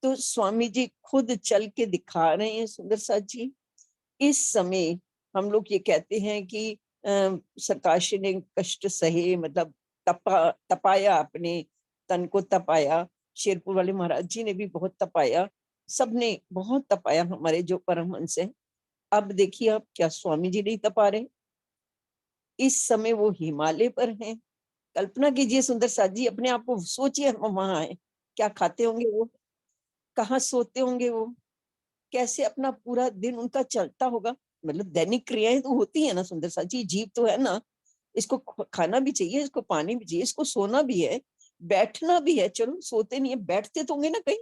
तो स्वामी जी खुद चल के दिखा रहे हैं सुंदर साथ जी। इस समय हम लोग ये कहते हैं कि सरकाशी ने कष्ट सहे, मतलब तपाया, अपने तन को तपाया। शेरपुर वाले महाराज जी ने भी बहुत तपाया, सबने बहुत तपाया, हमारे जो परमहंस हैं। अब देखिए आप क्या स्वामी जी नहीं तपा रहे, इस समय वो हिमालय पर हैं। कल्पना कीजिए सुंदर साथ जी, अपने आप को सोचिए, हम वहां हैं, क्या खाते होंगे वो, कहाँ सोते होंगे वो, कैसे अपना पूरा दिन उनका चलता होगा। मतलब दैनिक क्रियाएं तो होती है ना सुंदर साथ जी, जीव तो है ना, इसको खाना भी चाहिए, इसको पानी भी चाहिए, इसको सोना भी है, बैठना भी है। चलो सोते नहीं है, बैठते तो होंगे ना कहीं,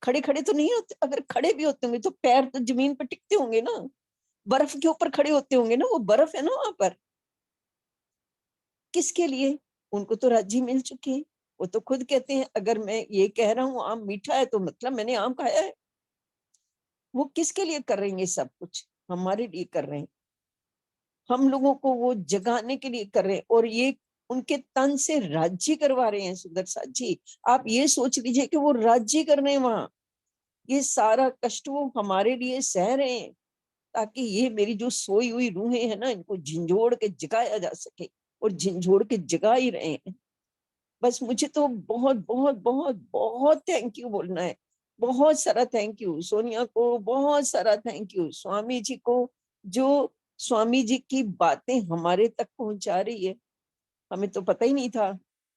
खड़े खड़े तो नहीं होते। अगर खड़े भी होते होंगे तो पैर तो जमीन पर टिकते होंगे ना, बर्फ के ऊपर खड़े होते होंगे ना, वो बर्फ है ना वहां पर। किसके लिए? उनको तो राज्य मिल चुकी है। वो तो खुद कहते हैं, अगर मैं ये कह रहा हूँ आम मीठा है तो मतलब मैंने आम खाया है। वो किसके लिए कर रहे हैं ये सब कुछ? हमारे लिए कर रहे हैं, हम लोगों को वो जगाने के लिए कर रहे हैं, और ये उनके तन से राज्य करवा रहे हैं सुंदर साथ जी। आप ये सोच लीजिए कि वो राज्य कर रहे हैं वहां, ये सारा कष्ट वो हमारे लिए सह रहे हैं, ताकि ये मेरी जो सोई हुई रूहें हैं ना, इनको झिंझोड़ के जगाया जा सके, और झिंझोड़ के जगा ही रहे हैं। बस मुझे तो बहुत बहुत बहुत बहुत थैंक यू बोलना है, बहुत सारा थैंक यू सोनिया को, बहुत सारा थैंक यू स्वामी जी को, जो स्वामी जी की बातें हमारे तक पहुंचा रही है। हमें तो पता ही नहीं था,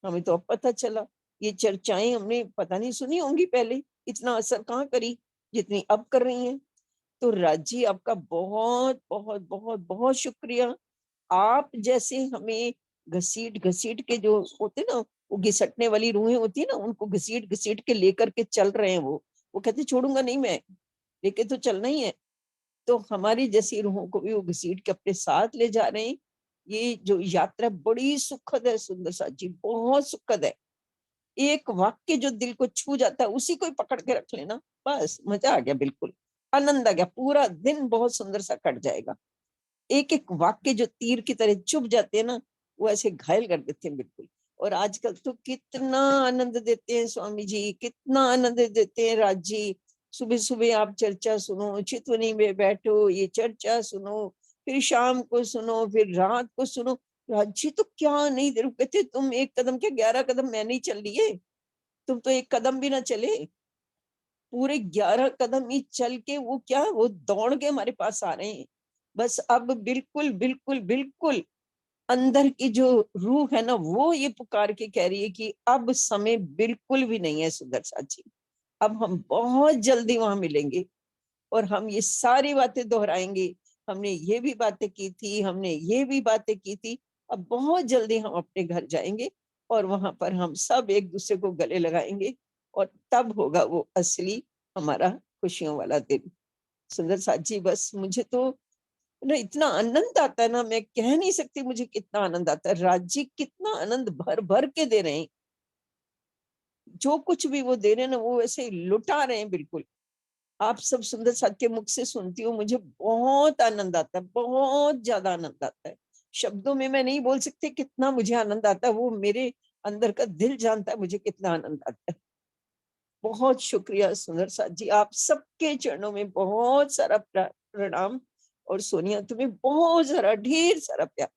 हमें तो अब पता चला। ये चर्चाएं हमने पता नहीं सुनी होंगी पहले, इतना असर कहाँ करी जितनी अब कर रही हैं। तो राजी आपका बहुत बहुत बहुत बहुत शुक्रिया। आप जैसे हमें घसीट घसीट के, जो होते ना वो घिसटने वाली रूहें होती है ना, उनको घसीट घसीट के लेकर के चल रहे हैं वो, वो कहते छोड़ूंगा नहीं मैं, लेके तो चलना ही है। तो हमारी जैसी रूहों को भी वो घसीट के अपने साथ ले जा रहे हैं। ये जो यात्रा बड़ी सुखद है सुंदर साथ जी, बहुत सुखद है। एक वाक्य जो दिल को छू जाता है उसी को ही पकड़ के रख लेना, बस मजा आ गया, बिल्कुल आनंद आ गया, पूरा दिन बहुत सुंदर सा कट जाएगा। एक एक वाक्य जो तीर की तरह चुभ जाते हैं ना, वो ऐसे घायल कर देते हैं बिल्कुल। और आजकल तो कितना आनंद देते हैं स्वामी जी, कितना आनंद देते हैं राज जी। सुबह सुबह आप चर्चा सुनो, चितवनी में बैठो, ये चर्चा सुनो, फिर शाम को सुनो, फिर रात को सुनो। राज जी तो क्या नहीं दे रुके थे, तुम एक कदम के 11 कदम मैं नहीं चल लिए, तुम तो एक कदम भी ना चले, पूरे 11 कदम ही चल के वो क्या, वो दौड़ के हमारे पास आ रहे हैं। बस अब बिल्कुल बिल्कुल बिल्कुल अंदर की जो रूह है ना, वो ये पुकार के कह रही है कि अब समय बिल्कुल भी नहीं है सुंदर साथी, अब हम बहुत जल्दी वहां मिलेंगे और हम ये सारी बातें दोहराएंगे। हमने ये भी बातें की थी, हमने ये भी बातें की थी, अब बहुत जल्दी हम अपने घर जाएंगे और वहां पर हम सब एक दूसरे को गले लगाएंगे और तब होगा वो असली हमारा खुशियों वाला दिन। सुंदर साथ जी, बस मुझे तो ना इतना आनंद आता है ना, मैं कह नहीं सकती मुझे कितना आनंद आता है। राज जी कितना आनंद भर भर के दे रहे हैं, जो कुछ भी वो दे रहे हैं ना, वो वैसे लुटा रहे हैं बिल्कुल। आप सब सुंदर साथ के मुख से सुनती हूँ, मुझे बहुत आनंद आता है, बहुत ज्यादा आनंद आता है। शब्दों में मैं नहीं बोल सकती कितना मुझे आनंद आता है, वो मेरे अंदर का दिल जानता है मुझे कितना आनंद आता है। बहुत शुक्रिया सुंदर साथ जी, आप सबके चरणों में बहुत सारा प्रणाम। और सोनिया तुम्हें बहुत सारा ढेर सारा प्यार।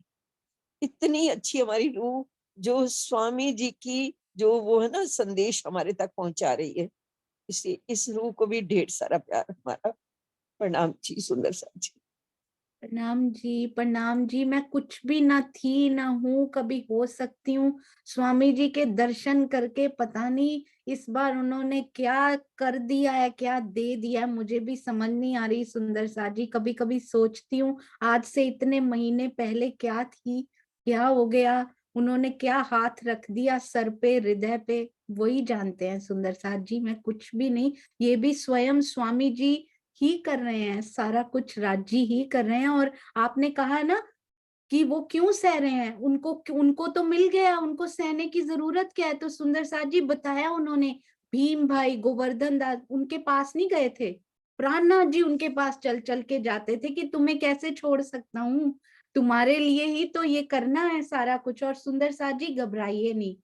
इतनी अच्छी हमारी रूह जो स्वामी जी की जो वो है ना संदेश हमारे तक पहुंचा रही है, इसलिए इस रूह को भी ढेर सारा प्यार हमारा। प्रणाम जी सुंदर साथ जी। प्रणाम जी, प्रणाम जी। मैं कुछ भी ना थी ना हूँ, कभी हो सकती हूँ। स्वामी जी के दर्शन करके पता नहीं इस बार उन्होंने क्या कर दिया है, क्या दे दिया है, मुझे भी समझ नहीं आ रही सुंदर सा जी। कभी कभी सोचती हूँ आज से इतने महीने पहले क्या थी, क्या हो गया, उन्होंने क्या हाथ रख दिया सर पे, हृदय पे, वही जानते हैं सुंदर साथ जी। मैं कुछ भी नहीं, ये भी स्वयं स्वामी जी ही कर रहे हैं, सारा कुछ राज्य ही कर रहे हैं। और आपने कहा ना कि वो क्यों सह रहे हैं, उनको तो मिल गया, उनको सहने की जरूरत क्या है। तो सुंदर साथ जी बताया उन्होंने, भीम भाई, गोवर्धन दास उनके पास नहीं गए थे, प्राणनाथ जी उनके पास चल चल के जाते थे कि तुम्हें कैसे छोड़ सकता हूँ, तुम्हारे लिए ही तो ये करना है सारा कुछ। और सुंदर साथ जी घबराइए नहीं,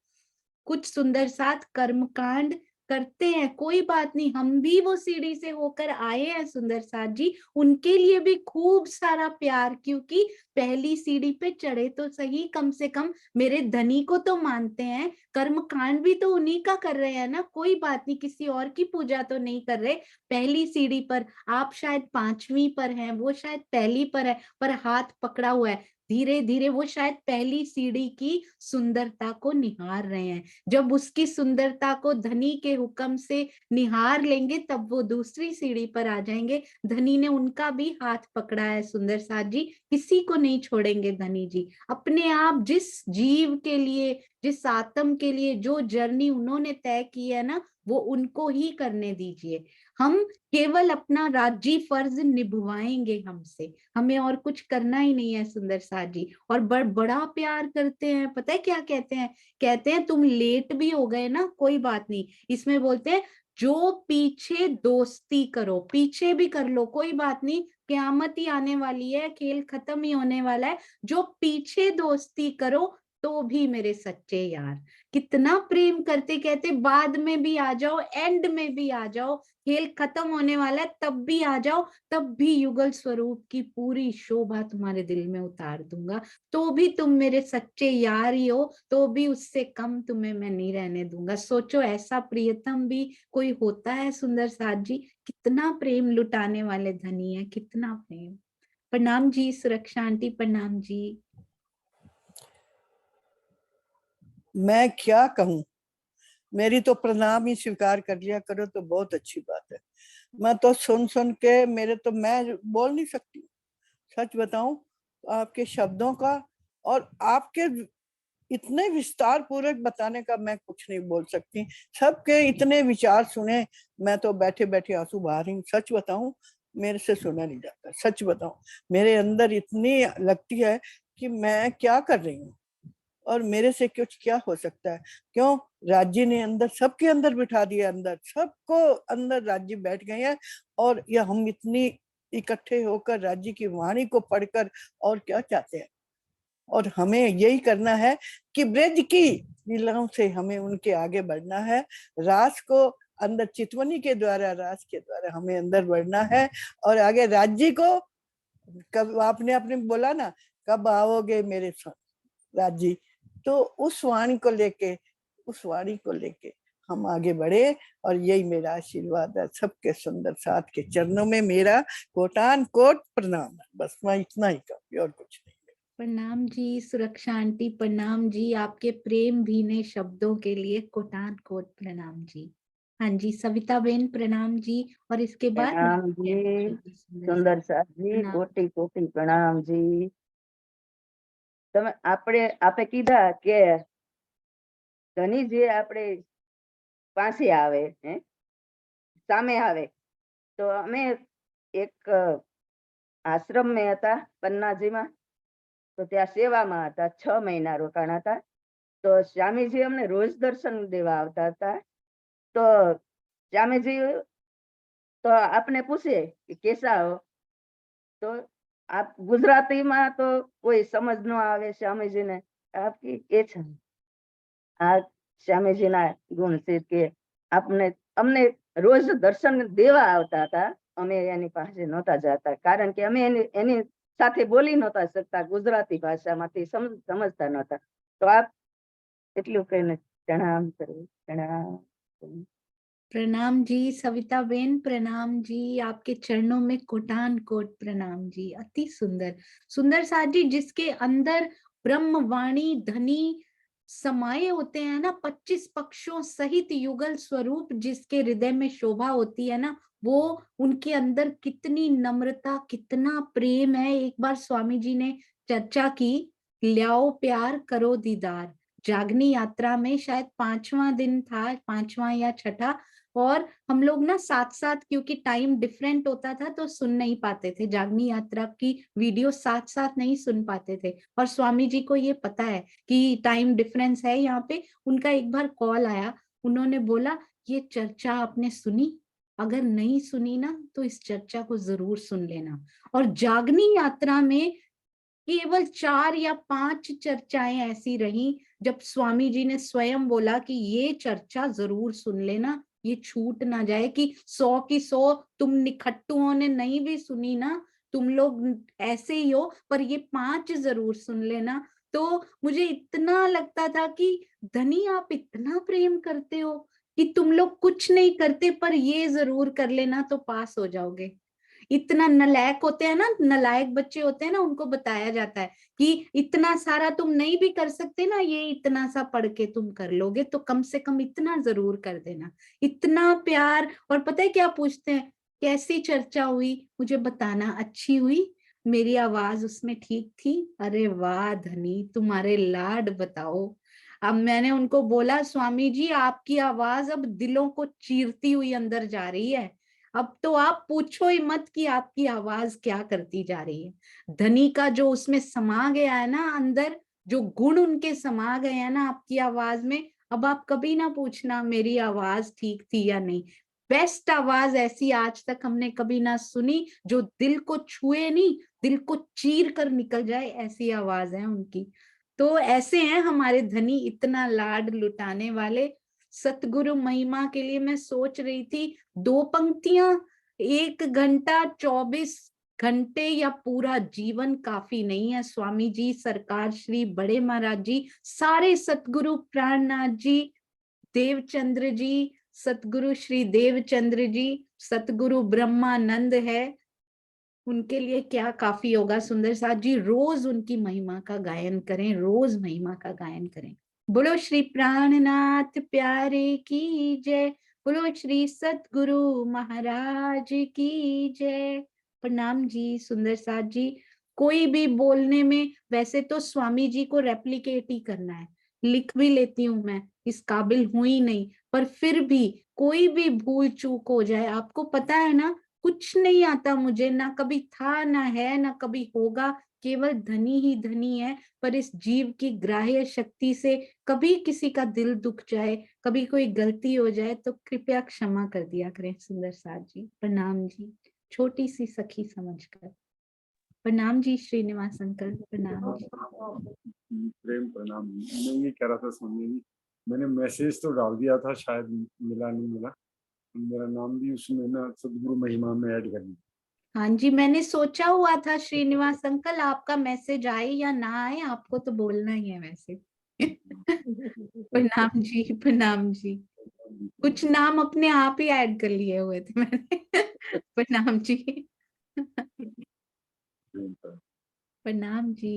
कुछ सुंदर साथ कर्म कांड करते हैं, कोई बात नहीं, हम भी वो सीढ़ी से होकर आए हैं सुंदर साथ जी, उनके लिए भी खूब सारा प्यार, क्योंकि पहली सीढ़ी पे चढ़े तो सही, कम से कम मेरे धनी को तो मानते हैं, कर्म कांड भी तो उन्हीं का कर रहे हैं ना, कोई बात नहीं, किसी और की पूजा तो नहीं कर रहे। पहली सीढ़ी पर आप शायद 5वीं पर हैं, वो शायद पहली पर है, पर हाथ पकड़ा हुआ है, धीरे धीरे वो शायद पहली सीढ़ी की सुंदरता को निहार रहे हैं। जब उसकी सुंदरता को धनी के हुक्म से निहार लेंगे तब वो दूसरी सीढ़ी पर आ जाएंगे। धनी ने उनका भी हाथ पकड़ा है सुंदर साथ जी, किसी को नहीं छोड़ेंगे धनी जी। अपने आप जिस जीव के लिए, जिस आत्म के लिए जो जर्नी उन्होंने तय की है ना, वो उनको ही करने दीजिए। हम केवल अपना राज्य फर्ज निभवाएंगे, हमसे हमें और कुछ करना ही नहीं है सुंदर साथ जी। और बड़ा प्यार करते हैं, पता है क्या कहते हैं, कहते हैं तुम लेट भी हो गए ना कोई बात नहीं, इसमें बोलते हैं जो पीछे दोस्ती करो, पीछे भी कर लो कोई बात नहीं, क्यामत ही आने वाली है, खेल खत्म ही होने वाला है, जो पीछे दोस्ती करो तो भी मेरे सच्चे यार। कितना प्रेम करते, कहते बाद में भी आ जाओ, एंड में भी आ जाओ, खेल खत्म होने वाला है तब भी आ जाओ, तब भी युगल स्वरूप की पूरी शोभा तुम्हारे दिल में उतार दूंगा, तो भी तुम मेरे सच्चे यार ही हो, तो भी उससे कम तुम्हें मैं नहीं रहने दूंगा। सोचो ऐसा प्रियतम भी कोई होता है सुंदर साथ जी, कितना प्रेम लुटाने वाले धनी है, कितना प्रेम। प्रणाम जी सुरक्षा आंटी, प्रणाम जी। मैं क्या कहूँ, मेरी तो प्रणाम ही स्वीकार कर लिया करो तो बहुत अच्छी बात है। मैं तो सुन सुन के मेरे तो मैं बोल नहीं सकती, सच बताऊं आपके शब्दों का और आपके इतने विस्तार पूर्वक बताने का मैं कुछ नहीं बोल सकती। सबके इतने विचार सुने, मैं तो बैठे बैठे आंसू बहा रही हूँ। सच बताऊं, मेरे से सुना नहीं जाता। सच बताऊं, मेरे अंदर इतनी लगती है कि मैं क्या कर रही हूँ और मेरे से कुछ क्या हो सकता है। क्यों, राज्य ने अंदर, सबके अंदर बिठा दिया, अंदर सबको अंदर राज्य बैठ गए हैं। और ये हम इतनी इकट्ठे होकर राज्य की वाणी को पढ़कर और क्या चाहते हैं। और हमें यही करना है कि ब्रज की लीलाओं से हमें उनके आगे बढ़ना है। रास को अंदर चितवनी के द्वारा, रास के द्वारा हमें अंदर बढ़ना है। और आगे राज्य को, कब आपने बोला ना, कब आओगे मेरे राज्य, तो उस वाणी को लेके हम आगे बढ़े। और यही मेरा आशीर्वाद है। सबके सुंदर साथ के चरणों में मेरा कोटान कोट प्रणाम है। बस मैं इतना ही कहूँगी और कुछ नहीं। प्रणाम जी सुरक्षा आंटी, प्रणाम जी, आपके प्रेम भीने शब्दों के लिए कोटान कोट प्रणाम जी। हाँ जी, सविता बेन प्रणाम जी। और इसके बाद प्रणाम जी सुंदर साथ जी, कोटि कोटि प्रणाम जी। તમે આપે કીધા કે ધની જે આપણે પાસે આવે સામે આવે, તો અમે એક આશ્રમ में હતા પન્નાજીમાં, તો ત્યાં સેવામાં હતા, 6 મહિના રોકાણા હતા। તો સ્વામીજી અમને રોજ દર્શન દેવા આવતા હતા। તો સ્વામીજી તો આપને પૂછે કે કેસા હો, તો आप गुजराती में तो कोई समझ न आवे स्वामीजी ने, आपकी के छे आ स्वामीजी ना गुण से के आपने अमने रोज दर्शन देवा आवता था, अमे एनी पासे नहोता जाता, कारण के अमे एनी साथे बोली नहोता सकता, गुजराती भाषा मांथी समझता नहोता। तो आप एटलुं कहीने प्रणाम करो। प्रणाम प्रणाम जी सविता बेन, प्रणाम जी, आपके चरणों में कोटान कोट प्रणाम जी। अति सुंदर सुंदर साथ जी, जिसके अंदर ब्रह्मवाणी धनी समाये होते हैं ना, 25 पक्षों सहित युगल स्वरूप जिसके हृदय में शोभा होती है ना, वो उनके अंदर कितनी नम्रता, कितना प्रेम है। एक बार स्वामी जी ने चर्चा की, ल्याओ प्यार करो दीदार, जागनी यात्रा में शायद 5वां दिन था, 5वां या 6ठा, और हम लोग ना साथ साथ, क्योंकि टाइम डिफरेंट होता था तो सुन नहीं पाते थे, जागनी यात्रा की वीडियो साथ साथ नहीं सुन पाते थे। और स्वामी जी को ये पता है कि टाइम डिफरेंस है यहाँ पे। उनका एक बार कॉल आया, उन्होंने बोला ये चर्चा आपने सुनी, अगर नहीं सुनी ना तो इस चर्चा को जरूर सुन लेना। और जागनी यात्रा में केवल 4 या 5 चर्चाएं ऐसी रही जब स्वामी जी ने स्वयं बोला कि ये चर्चा जरूर सुन लेना, ये छूट ना जाए, कि 100 की 100 तुम निखट्टुओं ने नहीं भी सुनी ना, तुम लोग ऐसे ही हो, पर ये 5 जरूर सुन लेना। तो मुझे इतना लगता था कि धनी आप इतना प्रेम करते हो कि तुम लोग कुछ नहीं करते पर ये जरूर कर लेना तो पास हो जाओगे। इतना नलायक होते हैं ना, नलायक बच्चे होते हैं ना, उनको बताया जाता है कि इतना सारा तुम नहीं भी कर सकते ना, ये इतना सा पढ़ के तुम कर लोगे तो कम से कम इतना जरूर कर देना। इतना प्यार। और पता है क्या पूछते हैं, कैसी चर्चा हुई, मुझे बताना, अच्छी हुई, मेरी आवाज उसमें ठीक थी? अरे वाह धनी, तुम्हारे लाड बताओ। अब मैंने उनको बोला, स्वामी जी आपकी आवाज अब दिलों को चीरती हुई अंदर जा रही है, अब तो आप पूछो ही मत कि आपकी आवाज क्या करती जा रही है। धनी का जो उसमें समा गया है ना अंदर, जो गुण उनके समा गए हैं ना आपकी आवाज में, अब आप कभी ना पूछना मेरी आवाज ठीक थी या नहीं। बेस्ट आवाज ऐसी आज तक हमने कभी ना सुनी, जो दिल को छुए नहीं, दिल को चीर कर निकल जाए, ऐसी आवाज है उनकी। तो ऐसे हैं हमारे धनी, इतना लाड लुटाने वाले। सतगुरु महिमा के लिए मैं सोच रही थी, 2 पंक्तियां 1 घंटा 24 घंटे या पूरा जीवन काफी नहीं है। स्वामी जी, सरकार श्री बड़े महाराज जी, सारे सतगुरु प्राणनाथ जी, देवचंद्र जी, सतगुरु श्री देवचंद्र जी, सतगुरु ब्रह्मानंद है, उनके लिए क्या काफी होगा। सुंदर साथ जी, रोज उनकी महिमा का गायन करें, रोज महिमा का गायन करें। बोलो श्री प्राणनाथ प्यारे की जय, बोलो श्री सतगुरु महाराज की जय। प्रणाम जी सुंदर साथ जी। कोई भी बोलने में वैसे तो स्वामी जी को रेप्लिकेट ही करना है, लिख भी लेती हूँ, मैं इस काबिल हूं ही नहीं, पर फिर भी कोई भी भूल चूक हो जाए, आपको पता है ना, कुछ नहीं आता मुझे, ना कभी था, ना है, ना कभी होगा, केवल धनी ही धनी है। पर इस जीव की ग्राह्य शक्ति से कभी किसी का दिल दुख जाए, कभी कोई गलती हो जाए, तो कृपया क्षमा कर दिया करें। सुंदर साथ जी प्रणाम जी, छोटी सी सखी समझकर प्रणाम जी। श्रीनिवास अंकल प्रणाम जी। प्रेम प्रणाम। मैं ये कह रहा था सोनिया जी, मैंने मैसेज तो डाल दिया था, शायद मिला नहीं मिला, मेरा नाम भी उसमें ना सदगुरु महिमा में ऐड कर दिया। हाँ जी, मैंने सोचा हुआ था श्रीनिवास अंकल आपका मैसेज आए या ना आए, आपको तो बोलना ही है वैसे। प्रणाम जी प्रणाम जी। कुछ नाम अपने आप ही ऐड कर लिए हुए थे मैंने। प्रणाम जी। प्रणाम जी।